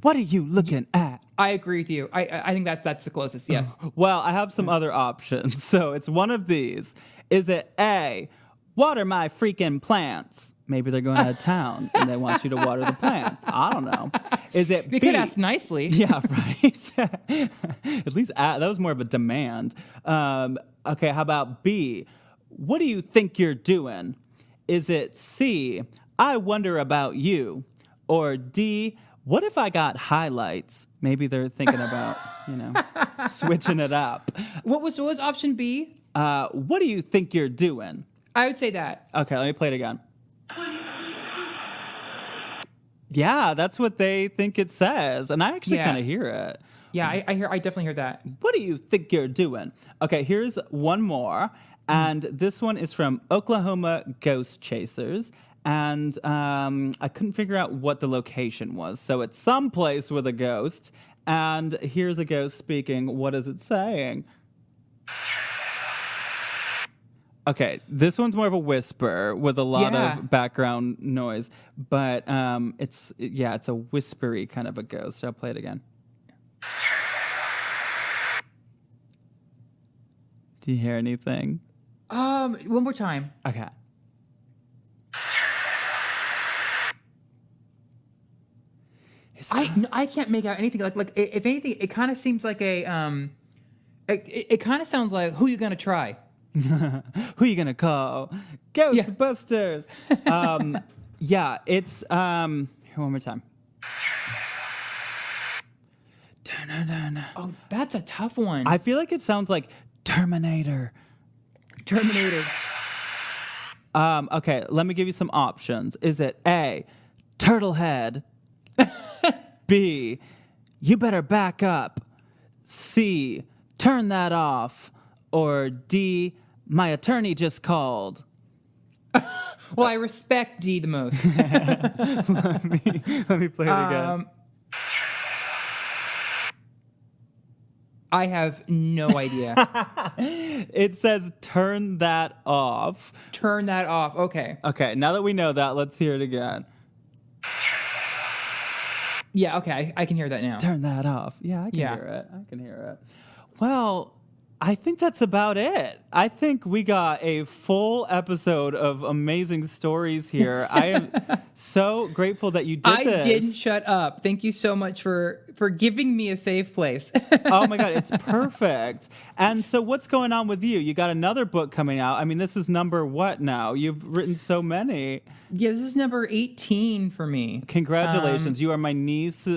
What are you looking at? I agree with you. I think that's the closest. Yes. Well, I have some other options. So it's one of these. Is it A, water my freaking plants? Maybe they're going out of town and they want you to water the plants. I don't know. Is it They B? could ask nicely. Yeah, right. At least that was more of a demand. Okay, how about B? What do you think you're doing? Is it C, I wonder about you? Or D, what if I got highlights? Maybe they're thinking about, switching it up. What was option B? What do you think you're doing? I would say that. Okay, let me play it again. Yeah, that's what they think it says. And I actually Yeah. kind of hear it. Yeah, I definitely hear that. What do you think you're doing? Okay, here's one more. And this one is from Oklahoma Ghost Chasers. And I couldn't figure out what the location was. So it's someplace with a ghost. And here's a ghost speaking. What is it saying? Okay, this one's more of a whisper with a lot Yeah. of background noise. But it's a whispery kind of a ghost. I'll play it again. Do you hear anything? One more time. Okay. I can't make out anything. Like if anything, it kind of seems like a It kind of sounds like who you gonna try. Who you gonna call? Ghostbusters. Yeah, it's here one more time. Oh, that's a tough one. I feel like it sounds like Terminator. Terminator. Okay, let me give you some options. Is it A, turtle head? B, you better back up? C, turn that off? Or D, my attorney just called? Well, I respect D the most. Let me play it again. I have no idea. It says turn that off. Turn that off. Okay. Okay, now that we know that, let's hear it again. Yeah, okay. I can hear that now. Turn that off. Yeah, I can Yeah. hear it. I can hear it. Well, I think that's about it. I think we got a full episode of amazing stories here. I am so grateful that you did I this. didn't shut up. Thank you so much for giving me a safe place. Oh my God, it's perfect. And so what's going on with you? You got another book coming out. I mean, this is number what now? You've written so many. Yeah, this is number 18 for me. Congratulations. You are my niece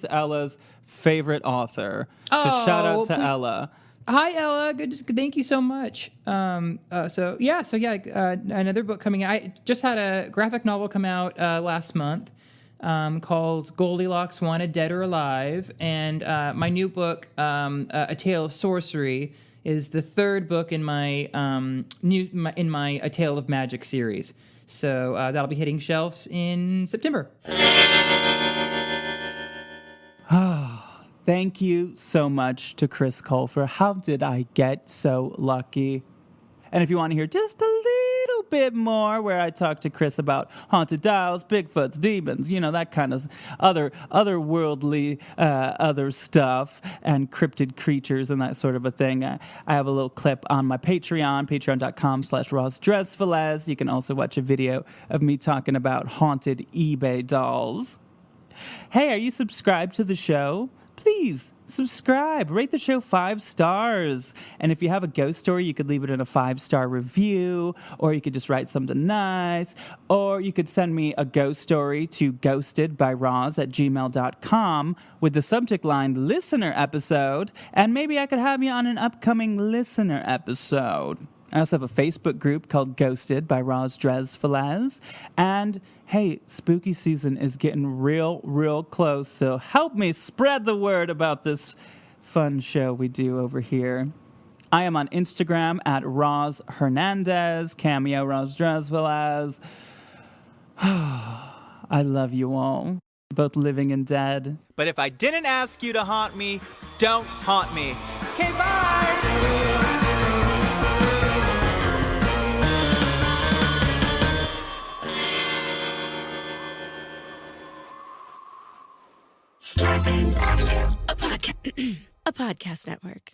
Ella's favorite author. So shout out to Ella. Hi, Ella. Thank you so much. Another book coming out. I just had a graphic novel come out last month called Goldilocks Wanted Dead or Alive. And my new book, A Tale of Sorcery, is the third book in my A Tale of Magic series. So that'll be hitting shelves in September. Thank you so much to Chris Colfer. How did I get so lucky? And if you want to hear just a little bit more where I talk to Chris about haunted dolls, Bigfoots, demons, that kind of otherworldly other stuff, and cryptid creatures and that sort of a thing, I have a little clip on my Patreon, patreon.com/Roz Drezfalez. You can also watch a video of me talking about haunted eBay dolls. Hey, are you subscribed to the show? Please subscribe, rate the show 5 stars. And if you have a ghost story, you could leave it in a 5-star review, or you could just write something nice, or you could send me a ghost story to ghostedbyroz@gmail.com with the subject line listener episode, and maybe I could have you on an upcoming listener episode. I also have a Facebook group called Ghosted by Roz Drezfalez. And hey, spooky season is getting real close, so help me spread the word about this fun show we do over here. I am on Instagram at Roz Hernandez, Cameo Roz Drezfalez. I love you all, both living and dead. But if I didn't ask you to haunt me, don't haunt me. Okay, bye! Scorpions Avenue. A podcast network.